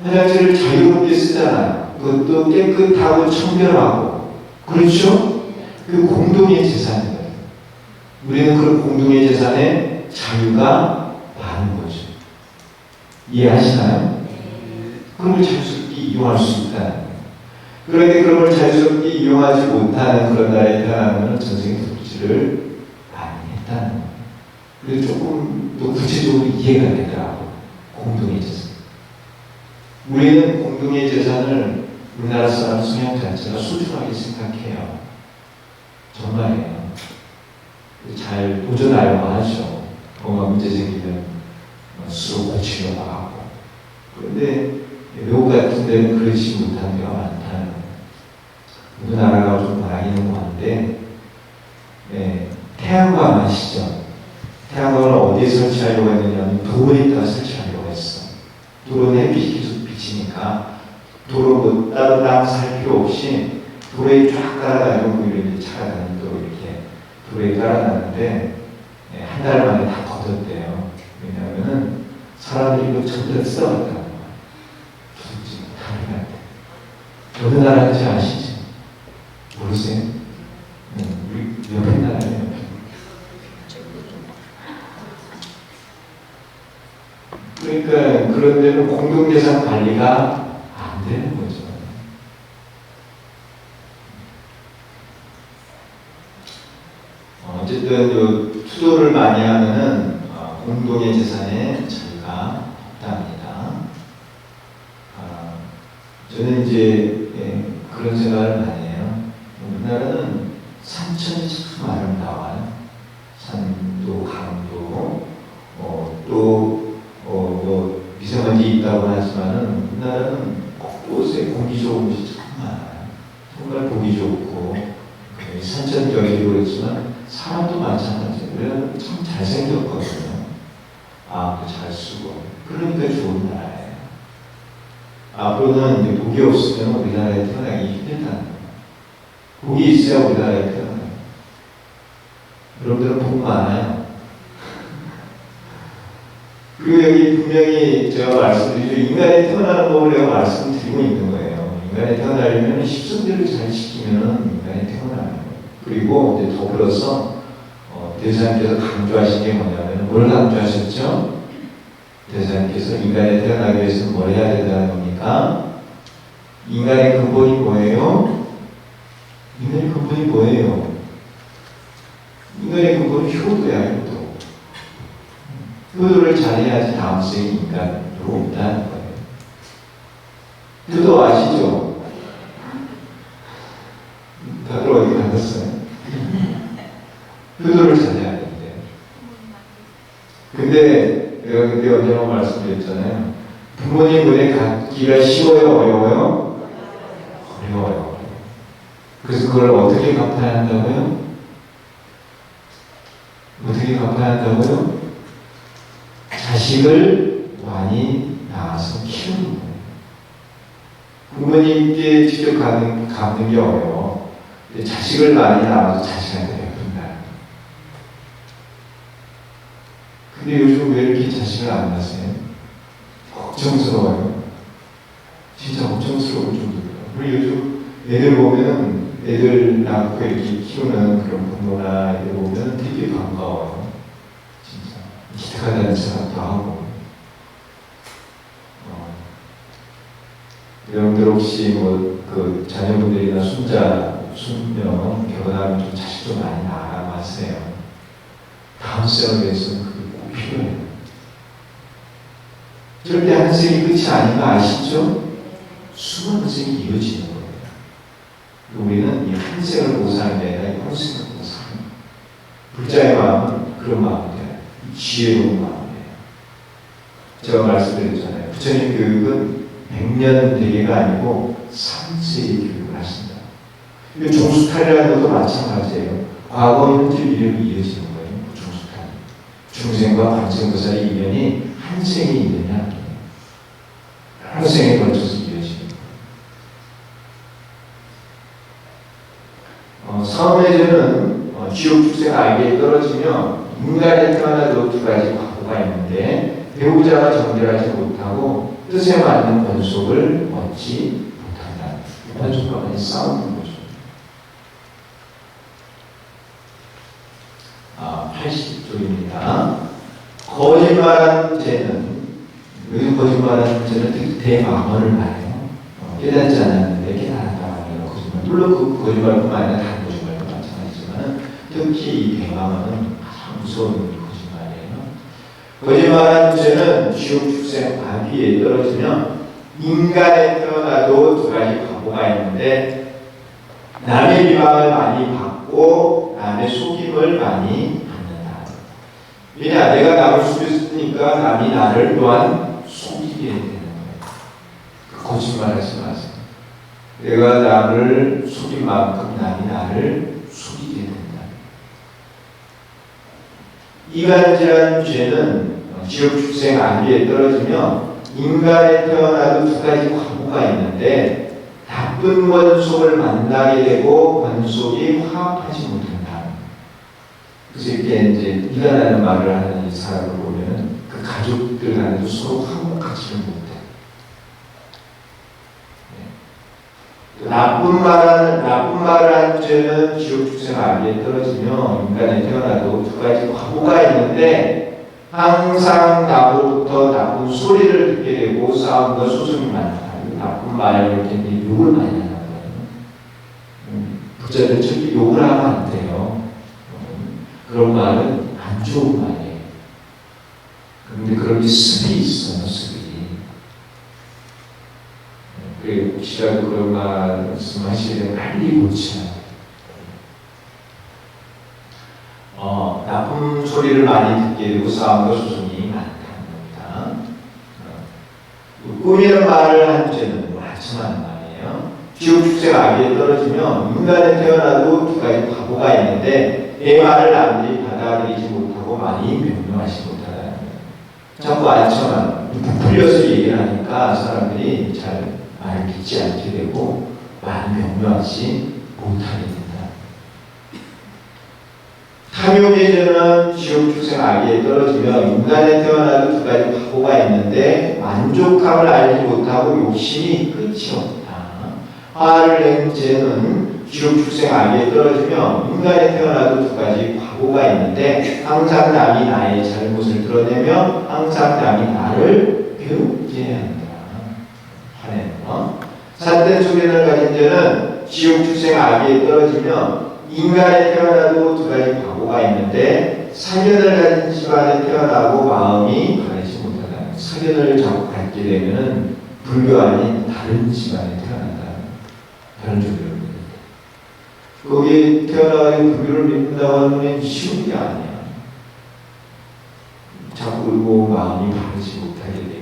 화장실을 자유롭게 쓰잖아요. 그것도 깨끗하고 청결하고. 그렇죠? 그 공동의 재산이에요. 우리는 그런 공동의 재산에 자유가 많은 거죠. 이해하시나요? 그런 걸 자유스럽게 이용할 수 있다는 거예요. 그런데 그런 걸 자유스럽게 이용하지 못하는 그런 나라에 태어나면 전생에 덕질을 많이 했다는 거예요. 그래서 조금 더 구체적으로 이해가 되더라고요. 공동의 재산. 우리는 공동의 재산을 우리나라 사람 성향 자체가 소중하게 생각해요. 정말이에요. 잘 보존하려고 하죠. 뭔가 문제 생기면 스스로 고치려고 하고. 그런데 외국 같은 데는 그렇지 못한 데가 많다는 거예요. 우리나라가 좀 바라기는 한데, 태양광 아시죠? 태양광을 어디에 설치하려고 했느냐면 도로에다가 설치하려고 했어. 도로는 햇빛이 계속 비치니까 도로 뭐 따로 살 필요 없이 도로에 쫙 깔아가지고 이렇게 차가 다니도록 이렇게 도로에 깔아놨는데 한 달 만에 다 걷었대요. 왜냐하면은 사람들이 이거 전부 다 써왔다는 거야. 도둑질 못하는 어느 나라인지 아시죠? 모르세요? 우리 옆에 나라예요. 그러니까 그런 데는 공동재산 관리가 안 되는 거죠. 어쨌든 투도를 많이 하면은 공동의 재산에 자유가 없답니다. 저는 이제 그런 생각을 많이 해요. 우리나라는 산천이 참 아름다워요. 산도 강도 또 미세먼지 있다고 하지만은 우리나라는 곳곳에 공기 좋은 곳이 참 많아요. 정말 보기 좋고 산천 경기도 그렇지만 사람도 마찬가지예요. 우리나라는 참 잘생겼거든요. 잘 쓰고 그러니까 좋은 나라예요. 앞으로는 이제 복이 없으면 우리나라에 태어나기 힘들다는 거예요. 복이 있어야 우리나라에 태어나요. 여러분들은 복 많아요. 그리고 여기 분명히 제가 말씀드리죠. 인간이 태어나는 법을 내가 말씀드리고 있는 거예요. 인간이 태어나려면 십선대를 잘 지키면 인간이 태어나는 거예요. 그리고 이제 더불어서 대사님께서 강조하신 게 뭐냐면 뭘 강조하셨죠? 대사님께서 인간이 태어나기 위해서는 뭘 해야 된다는 겁니까? 인간의 근본이 뭐예요? 인간의 근본이 뭐예요? 인간의 근본은 효도야, 효도. 효도를 잘해야지 다음 생에 인간으로 온다는 거예요. 효도 아시죠? 다들 어디 가셨어요? 효도를 잘해야 되는데. 근데 내가 그때 언제나 말씀드렸잖아요. 부모님 은혜 갚기가 쉬워요, 어려워요? 어려워요. 그래서 그걸 어떻게 갚아야 한다고요? 어떻게 갚아야 한다고요? 자식을 많이 낳아서 키우는 거예요. 부모님께 직접 갚는 게 어려워. 근데 자식을 많이 낳아서 자식한테 베푼다. 근데 요즘 왜 이렇게 자식을 안 낳으세요? 걱정스러워요. 진짜 걱정스러울 정도예요. 우리 요즘 애들 보면 애들 낳고 이렇게 키우는 그런 부모나 애들 보면 되게 반가워요. 진짜 기특하다는 생각도 하고. 여러분들 혹시 뭐 그 자녀분들이나 손자, 손녀 결혼하면 좀 자식 좀 많이 알아봤어요. 다음 세월에 위해서는 그게 꼭 필요해요. 절대 한 생이 끝이 아닌 거 아시죠? 수많은 생이 이어지는 거예요. 우리는 이 한 생을 보고 사는 게 아니라 이 혼생을 보고 사는 거예요. 불자의 마음은 그런 마음이에요. 지혜로운 마음이에요. 제가 말씀드렸잖아요. 부처님 교육은 100년 대계가 아니고 3세기 교육을 하신다. 종수탈이라는 것도 마찬가지예요. 과거, 현재, 미래로 이어지는 거예요. 종수탈. 중생과 관세음보살의 인연이 한 생에 있느냐, 한 생에 걸쳐서 이어지는 거예요. 사음해제는 지옥 축생 아기에 떨어지며 인간에 태어나도 두 가지 과거가 있는데 배우자가 정결하지 못하고 뜻에 맞는 권속을 얻지 못한다. 권속과 많이 싸우는 거죠. 80조입니다. 거짓말한 죄는, 여기 거짓말한 죄는 특히 대망언을 말해요. 깨닫지 않았는데 깨달았다는 거짓말. 물론 그 거짓말뿐만 아니라 다른 거짓말도 마찬가지지만 특히 이 대망언은 가장 무서운 거짓말이에요. 거짓말한 죄는 지옥 축생 아비에 떨어지면 인간에 태어나도 두 가지 과보가 있는데 남의 비방을 많이 받고 남의 속임을 많이 받는다. 왜냐? 내가 남을 속였으니까 남이 나를 또한 속이게 되는 거예요. 거짓말하지 마세요. 내가 남을 속인 만큼 남이 나를 속이게 된다. 이간질한 죄는 지옥 축생 아비에 떨어지며 인간에 태어나도 두 가지 과보가 있는데 나쁜 권속을 만나게 되고 권속이 화합하지 못한다. 그래서 이렇게 이제 이간하는 말을 하는 이 사람을 보면 그 가족들 간에도 서로 화목하지를 못해. 나쁜 말을 하는 죄는 지옥 축생 아비에 떨어지며 인간에 태어나도 두 가지 과보가 있는데 항상 나로부터 나쁜 소리를 듣게 되고 싸움과 소송이 많다. 나쁜 말을 할 텐데 욕을 많이 하는 거예요. 부자들 절대 욕을 하면 안 돼요. 그런 말은 안 좋은 말이에요. 그런데 그런 게 습이 있어요, 습이. 그리고 혹시라도 그런 말씀하시면 빨리 고쳐야 돼요. 나쁜 소리를 많이 듣게 되고 싸움과 소송이 많다는 겁니다. 꾸미는 말을 한 죄는 많지만 말이에요. 지옥 축생 아비에 떨어지면 인간에 태어나도 두 가지 과보가 있는데 내 말을 남들이 받아들이지 못하고 많이 명령하지 못하다는 거예요. 자꾸 안처만 부풀려서 얘기를 하니까 사람들이 잘 말을 믿지 않게 되고 많이 명료하지 못하게 된다. 탐욕의 죄는 지옥 축생 아기에 떨어지며 인간에 태어나도 두 가지 과보가 있는데 만족함을 알지 못하고 욕심이 끝이 없다. 화를 낸 죄는 지옥 축생 아기에 떨어지며 인간에 태어나도 두 가지 과보가 있는데 항상 남이 나의 잘못을 드러내며 항상 남이 나를 괴롭게 한다. 삿된 소견을 가진 자는 지옥 축생 아비에 떨어지며 인간에 태어나도 두 가지 과보가 있는데 사견을 가진 집안에 태어나고 마음이 바르지 못하다. 사견을 자꾸 갖게 되면 불교 아닌 다른 집안에 태어난다. 다른 종교를 믿는다. 거기에 태어나가지고 불교를 믿는다고 하면 쉬운 게 아니야. 자꾸 울고 마음이 바르지 못하게 돼요.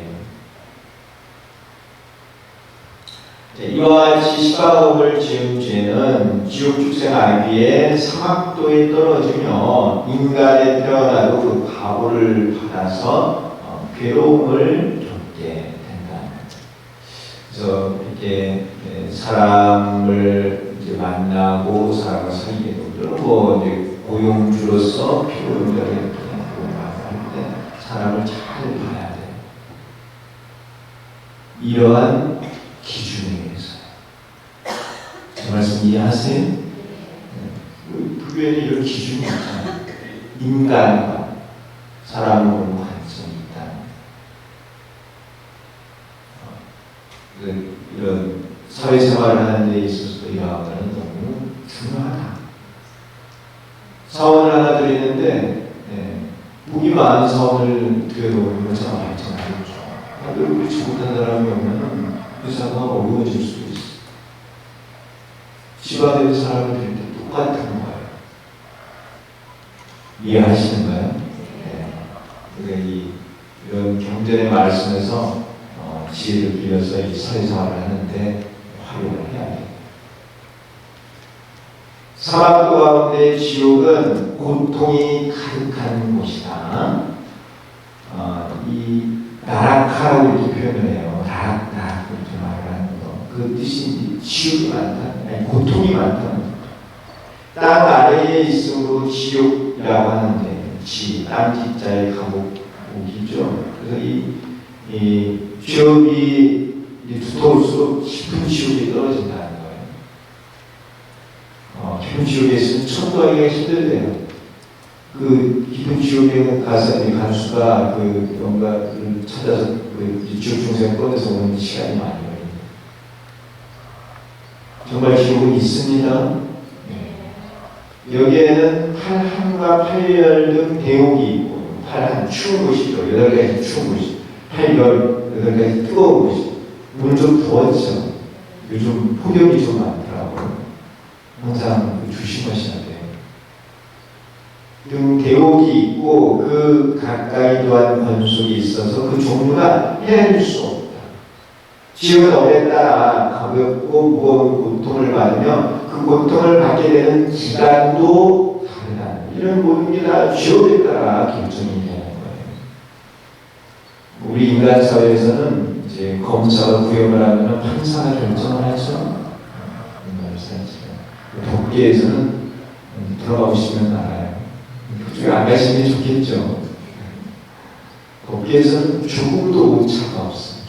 이와 같이 시바업을 지은 죄는 지옥 축생 아비에 사막도에 떨어지며 인간에 태어나도 그 과보를 받아서 괴로움을 겪게 된다. 그래서 이렇게 사람을 이제 만나고 사람을 사귀게 되고 뭐 이제 고용주로서 필요를 할 때 사람을 잘 봐야 돼요. 이러한 기준에 의해서. 제 말씀 이해하세요? 불교에는 이런 기준이 있잖아요. 인간과 사람을 보는 관점이 있다. 이런 사회생활을 하는 데 있어서 이러한 것은 너무 중요하다. 사원을 하나 드리는데 복이 많은 사원을 들여놓으면 회사가 발전하겠죠. 다들 그렇지 못한 사람이 오면 회사가 어려워질 수도 있어요. 집안에 사람을 드릴 때 똑같은 거예요. 이해하시는가요? 네. 이런 경전의 말씀에서 지혜를 빌려서 이 사회생활을 하는데 활용을 해야 돼요. 사막도 가운데 지옥은 고통이 가득한 곳이다. 이 나락하라고 이렇게 표현을 해요. 나락 이렇게 말을 하는 거. 그 뜻이 지옥이 많다, 아니 고통이 많다는 거. 땅 아래에 있으므로 지옥이라고 하는데, 땅 지자의 감옥이죠. 그래서 이 지옥이 두터울수록 깊은 지옥이 떨어진다는 거예요. 깊은 지옥에 있으면 천도하기가 힘들대요. 그 깊은 지옥에 가서 간수가 뭔가를 찾아서 지옥 중생을 꺼내서 오는 시간이 많이 걸립니다. 정말 지옥은 있습니다. 여기에는 팔한과 팔열 등 대옥이 있고, 팔한 추운 곳이죠. 8가지 추운 곳이, 팔열 8가지 뜨거운 곳이. 오늘 좀 더웠죠. 요즘 폭염이 좀 많더라고요. 항상 조심하셔야 돼요. 등 대옥이 있고 그 가까이 또한 권속이 있어서 그 종류가 헤아릴 수 없다. 지옥은 업에 따라 가볍고 무거운 고통을 받으며 그 고통을 받게 되는 기간도 다르다. 이런 모든 게 다 지옥에 따라 결정이 되는 거예요. 우리 인간 사회에서는 이제 검사가 구형을 하면 판사가 결정을 하죠. 법계에서는 들어가보시면 알아요. 그쪽에 안 가시면 좋겠죠. 법계에서는 조금도 오차가 없어요.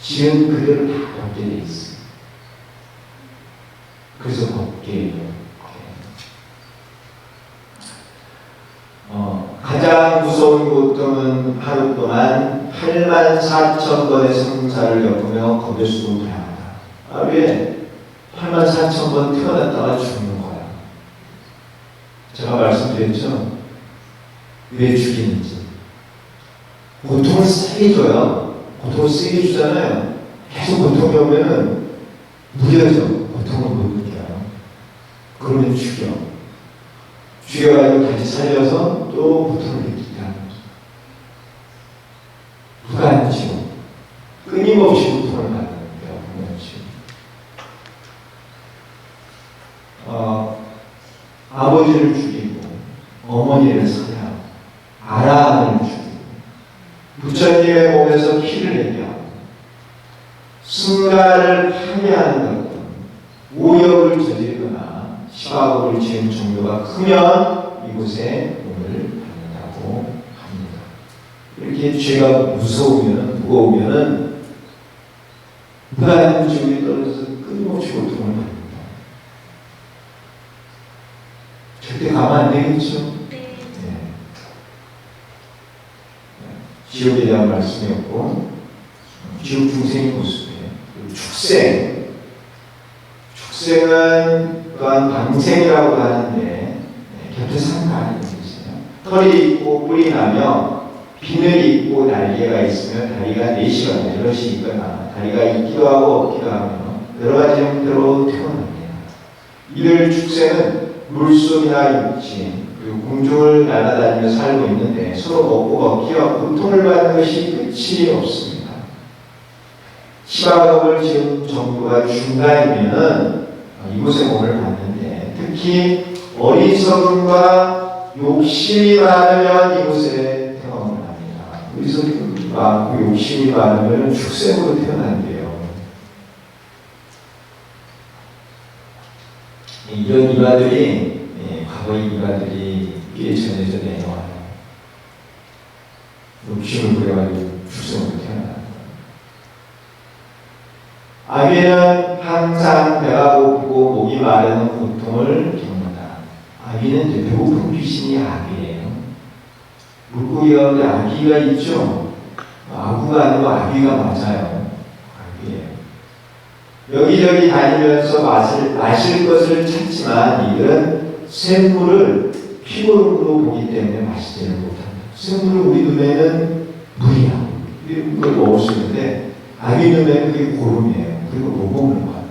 지은 그대로 다 받게 돼 있어요. 그래서 법계예요. 가장 무서운 고통은 하루 동안 84,000번의 성사를 겪으며 겁의 수로 다양하다. 하루에 84,000번 태어났다가 죽는 거야. 제가 말씀드렸죠? 왜 죽이는지. 고통을 세게 줘요. 고통을 세게 주잖아요. 계속 고통이 오면은 무뎌져. 고통을 못 느껴요. 그러면 죽여. 죽여가지고 다시 살려서 또 고통을 느끼게 하는 거죠. 무간지옥. 끊임없이 고통을 받는 거예요. 무간지옥. 아버지를 죽이고 어머니를 살해하고 아라한을 죽이고 부처님의 몸에서 피를 내게 하고 승가를 파괴하는 것들, 오역을 저지르거나 시바업을 지은 정도가 크면 이곳에 몸을 받는다고 합니다. 이렇게 죄가 무거우면 무한한 지옥에 떨어져서 끊임없이 고통을 받는다. 절대 가만 안 되겠죠? 네. 지옥에 대한 말씀이었고, 지옥 중생의 모습이에요. 축생은 또한 방생이라고 하는데 곁에 사는 거 아니에요. 털이 있고 뿔이 나며 비늘이 있고 날개가 있으며 다리가 4시간 여럿이 있거나 다리가 있기도 하고 없기도 하며 여러 가지 형태로 태어납니다. 이들 축생은 물속이나 육지 그리고 공중을 날아다니며 살고 있는데 서로 먹고 먹기와 고통을 받는 것이 끝이 없습니다. 시바업을 지은 정도가 중간이면 이곳에 몸을 받는데 특히 어리석음과 욕심이 많으면 이곳에 태어남을 합니다. 어리석음이 많고 욕심이 많으면 축생으로 태어난대요. 이런 이바들이 과거의 이바들이 꽤 전해져 내려와요. 욕심을 부려가지고 출생으로 태어난다. 아기는 항상 배가 고프고 목이 마르는 고통을 겪는다. 아기는 이제 배고픈 귀신이 아기예요. 물고기 가운데 아기가 있죠. 아구가 아니고 아기가 맞아요. 아기예요. 여기저기 다니면서 마실 것을 찾지만 이들은 샘물을 피고름으로 보기 때문에 마시지를 못한다. 샘물은 우리 눈에는 물이야. 그걸 먹을 수 있는데 아기 눈에는 그게 고름이에요. 그리고 못 먹는 거야.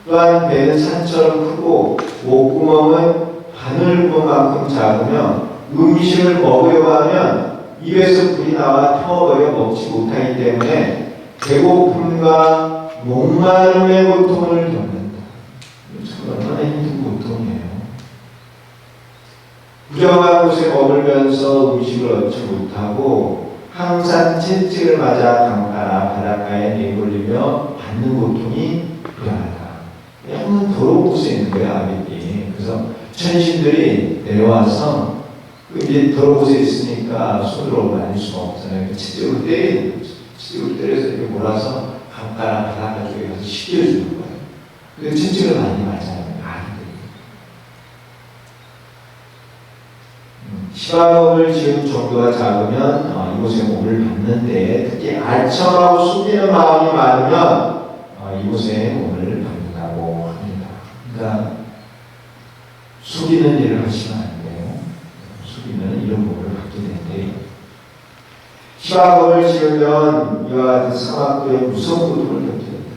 또한 배는 산처럼 크고 목구멍은 바늘구멍만큼 작으며 음식을 먹으려고 하면 입에서 불이 나와 태워버려 먹지 못하기 때문에 배고픔과 목마름의 고통을 겪는다. 참 얼마나 힘든 고통이에요. 부정한 곳에 머물면서 음식을 얻지 못하고 항상 채찍을 맞아 강가나 바닷가에 내몰리며 받는 고통이 불안하다. 항상 더러운 곳에 있는 거예요, 아기들이. 그래서 천신들이 내려와서 이제 더러운 곳에 있으니까 손으로 만질 수가 없잖아요. 채찍으로 때리는 거죠. 채찍으로 때려서 이렇게 몰아서 강가나 바닷가 쪽에 가서 씻겨주는 거예요. 그래서 채찍을 많이 맞아요, 아기들이. 시바금을 지은 정도가 작으면 이곳에 몸을 받는데 특히 알청하고 숨기는 마음이 많으면 이곳에 몸을 받는다고 합니다. 그러니까 속이는 일을 하시면 안 돼요. 속이면 이런 몸을 받게 된대요. 시바금을 지으면 이와 같은 사막도에 무서운 고통을 겪게 된다.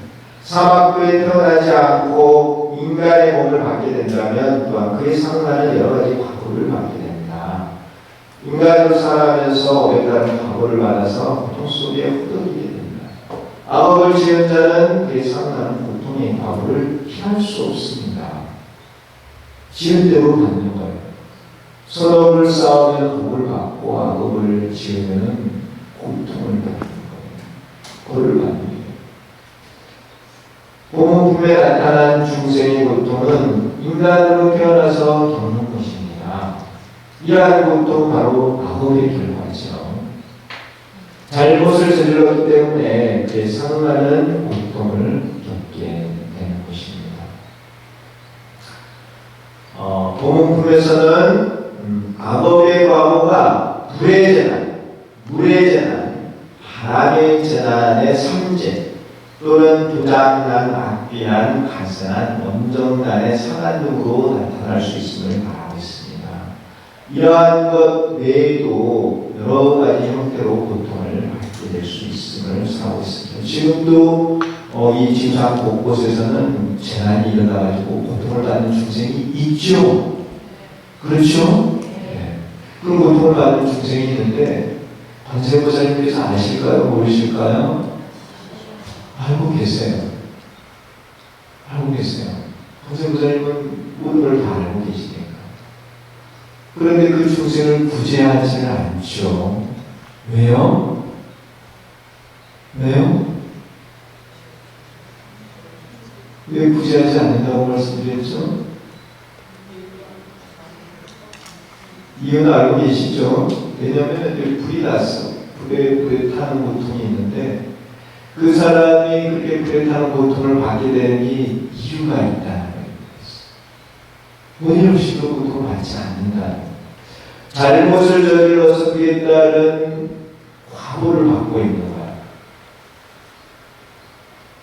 사막도에 태어나지 않고 인간의 몸을 받게 된다면 또한 그에 상응하는 여러 가지 과거를 받게 된다. 인간으로 살아가면서 어렵다는 과거를 받아서 고통 속에 흩어지게 된다. 악업을 지은 자는 그에 상응하는 고통의 과거를 피할 수 없습니다. 지은 대로 받는 거예요. 선업을 쌓으면 복을 받고 악업을 지으면 고통을 받는 거예요. 벌을 받는 거예요. 고문품에 나타난 중생의 고통은 인간으로 태어나서 겪는 것입니다. 이러한 고통은 바로 악업의 결과죠. 잘못을 저질렀기 때문에 그에 상응하는 고통을 겪게 되는 것입니다. 고문품에서는 악업의 과거가 불의 재난, 물의 재난, 바람의 재난의 삼재 또는 도장난, 악비난, 가세난, 원정난의 상한 등으로 나타날 수 있음을 말하고 있습니다. 이러한 것 외에도 여러 가지 형태로 고통을 받게 될 수 있음을 사고 있습니다. 지금도 이 지구상 곳곳에서는 재난이 일어나가지고 고통을 받는 중생이 있죠. 그렇죠? 네. 그런 고통을 받는 중생이 있는데 관세음보살님께서 아실까요? 모르실까요? 알고 계세요. 알고 계세요. 관세음보살님은 모든 걸 다 알고 계시니까. 그런데 그 중생을 구제하지는 않죠. 왜요? 왜요? 왜 구제하지 않는다고 말씀드렸죠? 이유는 알고 계시죠? 왜냐하면 불이 났어. 불에 타는 고통이 있는데 그 사람이 그렇게 불에 타는 고통을 받게 되는 이유가 있다는 거예요. 원인 없이도 고통을 받지 않는다는 거예요. 잘못을 저질러서 그에 따른 과보를 받고 있는 거예요.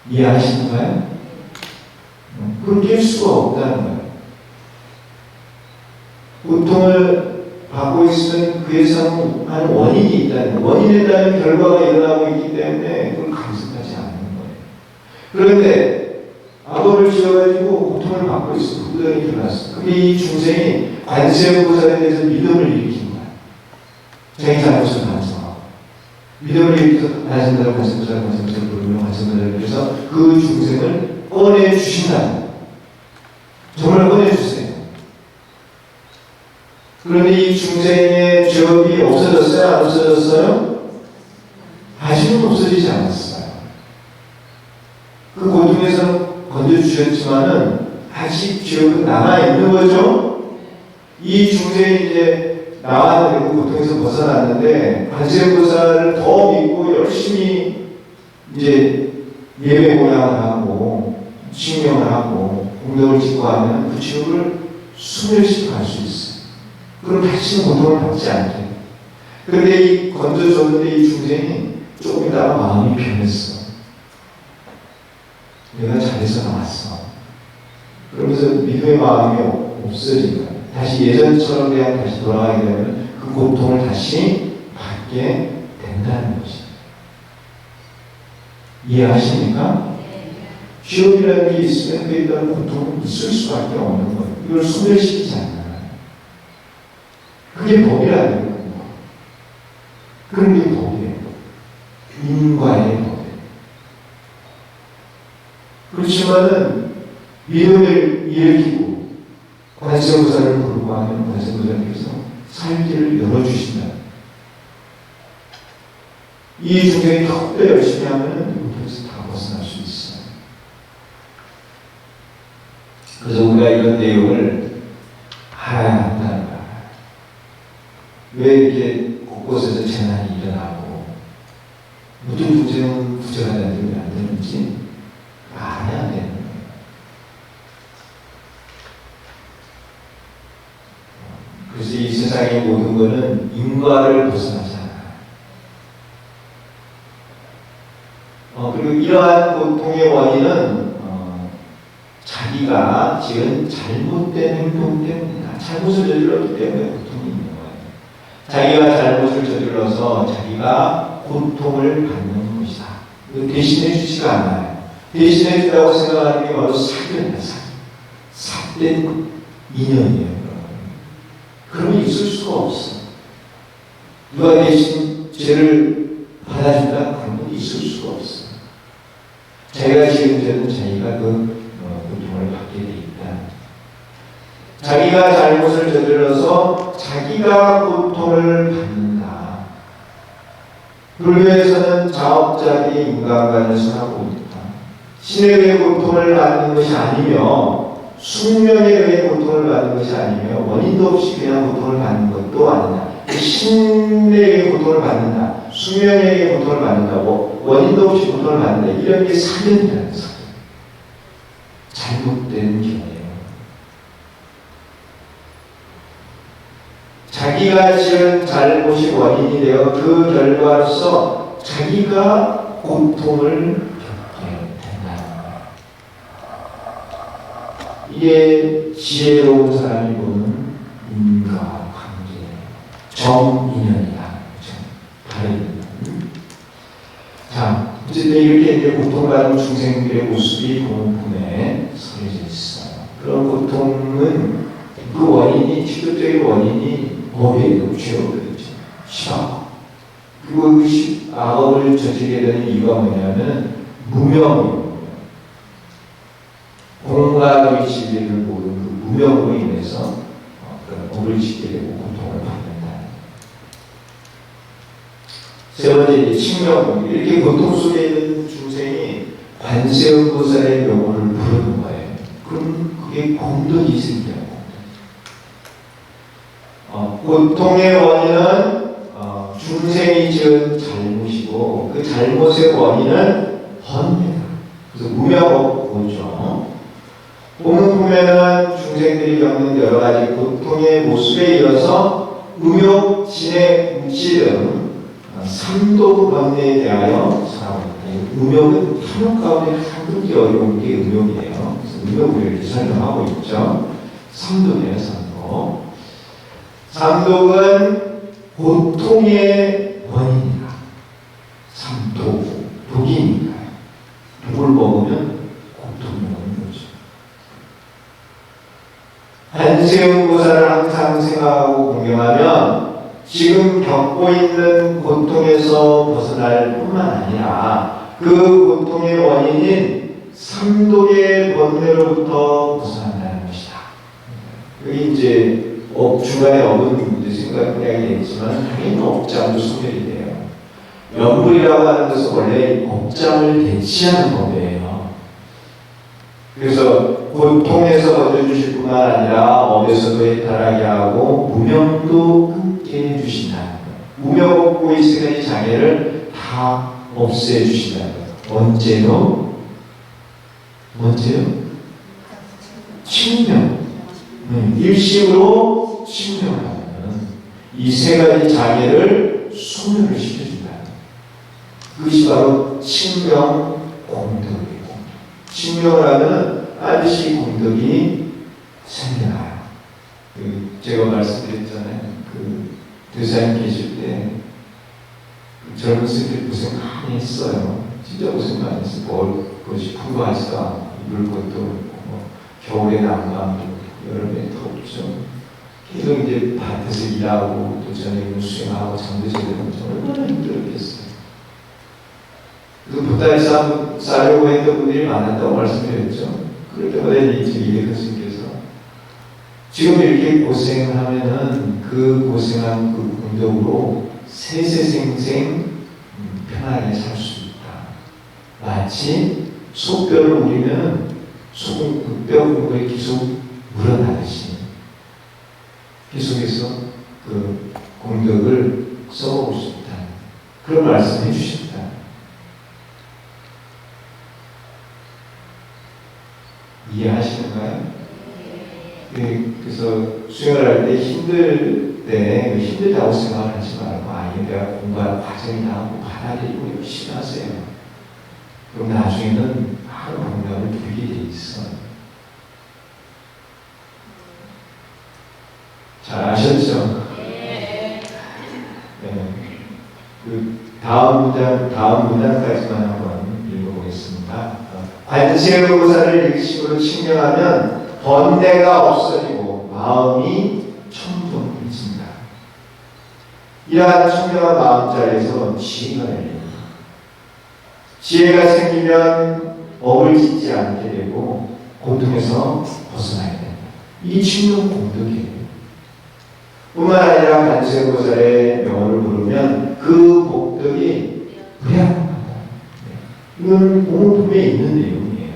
이해하시는가요? 그렇게 할 수가 없다는 거예요. 고통을 받고 있으면 그에서 하는 원인이 있다는 거예요. 원인에 따른 결과가 일어나고 있기 때문에 그걸 감수하지 않는 거예요. 그런데 악업을 지어가지고 고통을 받고 있어. 부부당이 일어났어. 그게 이 중생이 관세음보살에 대해서 믿음을 일으킨 거야. 자기 잘못을 반성하고 믿음을 일으켜서 관세음보살 부르며 관세음보살께서 그 중생을 꺼내주신다는 거예요. 정말 꺼내주세요. 그런데 이 중생의 죄업이 없어졌어요? 안 없어졌어요? 아직은 없어지지 않았어요. 그 고통에서 건져주셨지만은 아직 죄업은 남아있는 거죠? 이 중생이 이제 나왔는데 그 고통에서 벗어났는데 관세음보살을 더 믿고 열심히 이제 예배 모양을 하고 신경을 하고 공덕을 짓고 하면 그 지옥을 소멸시켜 갈 수 있어요. 그럼 다시는 고통을 받지 않게. 그런데 이 건져줬는데 이 중생이 조금 있다가 마음이 변했어. 내가 잘해서 나왔어. 그러면서 믿음의 마음이 없어진 거야. 다시 예전처럼 그냥 다시 돌아가게 되면 그 고통을 다시 받게 된다는 거지. 이해하십니까? 지옥이라는 게 있으면 그에 따른 고통은 있을 수밖에 없는 거예요. 이걸 소멸시키지 않아요. 그게 법이라는 거예요. 그런 게 법이에요. 인과의 법이에요. 그렇지만은 믿음을 일으키고 관세음보살을 부르고 하면 관세음보살께서 살길을 열어주신다. 이 중생이 더 열심히 하면 이곳에서 다 벗어날 수 있어요. 그래서 우리가 이런 내용을 알아야 한다는 거야. 왜 이렇게 곳곳에서 재난이 일어나고 모든 중생은 구제가 되는지 왜 안 되는지 알아야 되는 거예요. 그래서 이 세상의 모든 것은 인과를 벗어나지 않아요. 그리고 이러한 고통의 원인은 자기가 지은 잘못된 행동 때문이다. 잘못을 저질렀기 때문에 고통이 있는 거예요. 자기가 잘못을 저질러서 자기가 고통을 받는 것이다. 대신해 주지가 않아요. 대신해 주라고 생각하는 게 바로 사견이다. 삿된 인연이에요. 그러면 있을 수가 없어. 누가 대신 죄를 받아준다? 그런 건 있을 수가 없어. 자기가 지은 죄는 자기가 그 고통을 받게 돼 있다. 자기가 잘못을 저질러서 자기가 고통을 받는다. 불교에서는 자업자기 인간관을 선하고 있다. 신에 의해 고통을 받는 것이 아니며 숙명에 의해 고통을 받는 것이 아니며 원인도 없이 그냥 고통을 받는 것도 아니다. 신에 의해 고통을 받는다. 숙명에 의해 고통을 받는다고 원인도 없이 고통을 받는다. 이런 게 사견이라는 거예요. 잘못된 견해예요. 자기가 지은 잘못이 원인이 되어 그 결과로서 자기가 고통을 이게 지혜로운 사람이 보는 인과 관계, 정인연이다. 다른. 자, 어쨌든 이렇게 이제 고통받는 중생들의 모습이 본문에 서려져 있어요. 그런 고통은 그 원인이, 직접적인 원인이 법이에요. 죄업이죠. 시악. 그리고 그 악업을 저지르게 되는 이유가 뭐냐면 무명이에요. 공과의 진리를 모르는 그 무명으로 인해서 그런 법을 짓게 되고 고통을 받는다. 세 번째, 칭명. 이렇게 고통 속에 있는 중생이 관세음보살의 명호를 부르는 거예요. 그럼 그게 공덕이 생겨요. 고통의 원인은 중생이 지은 잘못이고 그 잘못의 원인은 번뇌다. 그래서 무명업 보죠. 본문 보면은 중생들이 겪는 여러 가지 고통의 모습에 이어서 음욕, 진해, 무치등 삼도 번뇌에 대하여 살아옵니다. 음욕은 탐욕 가운데 가장 어려운 게 음욕이에요. 그래서 음욕을 이렇게 설명하고 있죠. 삼도네요, 삼도. 삼독은 고통의 원인이다. 삼독, 독이니까요. 독을 먹으면 고통이 오는 거죠. 관세음보살을 항상 생각하고 공경하면 지금 겪고 있는 고통에서 벗어날 뿐만 아니라 그 고통의 원인인 삼독의 번뇌로부터 벗어난다는 것이다. 여기 이제 중간에 업은 생각이 되겠지만 당연히 업장도 소멸이 돼요. 연불이라고 하는 것은 원래 업장을 대치하는 법이에요. 그래서 고통에서 건져주실 뿐만 아니라 업에서도 해탈하게 하고 무명도 있게 해주신다는 거예요. 무명고의 세 가지 장애를 다 없애주신다는 거예요. 언제요? 칭명. 일식으로 칭명을 하면 이 세 가지 장애를 소멸을 시켜준다. 그것이 바로 칭명 공덕이고, 칭명을 하면 반드시 공덕이 생겨나요. 제가 말씀드렸잖아요. 대사님 계실 때 젊은 세들 고생 많이 했어요. 진짜 고생 많이 했어요. 뭘 것이 풍부하지도 않고 입을 것도 없고 겨울에 난방도 여름에 덥죠. 계속 이제 밭에서 일하고 또 저녁에 수행하고 잠도 제대로 얼마나 힘들었겠어요. 그래서 보따리 싸려고 했던 분들이 많았다고 말씀드렸죠. 그럴 때마다 이제 교수님께서 지금 이렇게 고생을 하면은 그 고생한 그 공덕으로 세세생생 편하게 살 수 있다. 마치 소뼈를 우리는 뼈 공부에 계속 물어나듯이 계속해서 그 공덕을 써볼 수 있다. 그런 말씀해 주셨다. 이해하시는가요? 그래서 수행을 할 때 힘들 때 힘들다고 생각을 하지 말고 이게 내가 공부할 과정이다 하고 받아들이고 열심히 하세요. 그럼 나중에는 바로 공부를 들게 돼 있어. 잘 아셨죠? 네. 다음 문장까지만 한번 읽어보겠습니다. 관세음보살을 일식으로 칭명하면 번뇌가 없어지고 마음이 청정해집니다. 이러한 청정한 마음자리에서 지혜가 열립니다. 지혜가 생기면 업을 짓지 않게 되고 고통에서 벗어나게 됩니다. 이 칭명 공덕이에요. 뿐만 아니라 관세음보살의 명호를 부르면 그 복덕이 무량합니다. 이건 공품에 있는 내용이에요.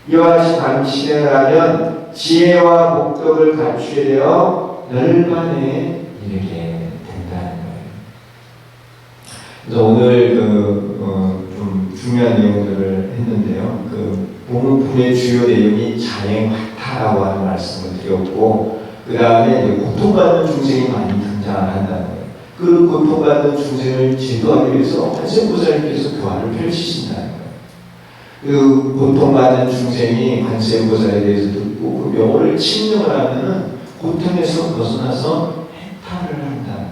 이와 같이 감시를 하면 지혜와 복덕을 갖추게 되어 열반에 이르게 된다는 거예요. 그래서 오늘 좀 중요한 내용들을 했는데요. 공품의 주요 내용이 자행화타라고 하는 말씀을 드렸고, 그 다음에 고통받는 중생이 많이 등장을 한다는 거예요. 그 고통받는 중생을 제도하기 위해서 관세음보살님께서 교화를 펼치신다는 거예요. 그 고통받는 중생이 관세음보살에 대해서 듣고 그 명호를 칭명을 하면은 고통에서 벗어나서 해탈을 한다는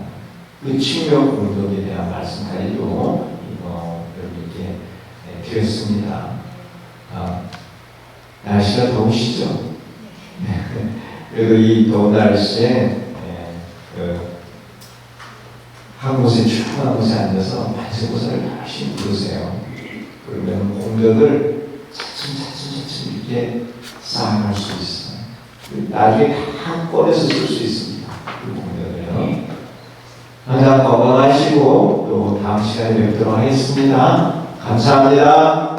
그 칭명 공덕에 대한 말씀까지도 여러분께 드렸습니다. 날씨가 더우시죠? 그래도 이 더운 날씨에 한 곳에 조용한 곳에 앉아서 관세음보살을 열심히 부르세요. 그러면 공덕을 차츰 이렇게 쌓아갈 수 있어요. 나중에 다 꺼내서 쓸 수 있습니다. 그 공덕을요. 항상 건강하시고 또 다음 시간에 뵙도록 하겠습니다. 감사합니다.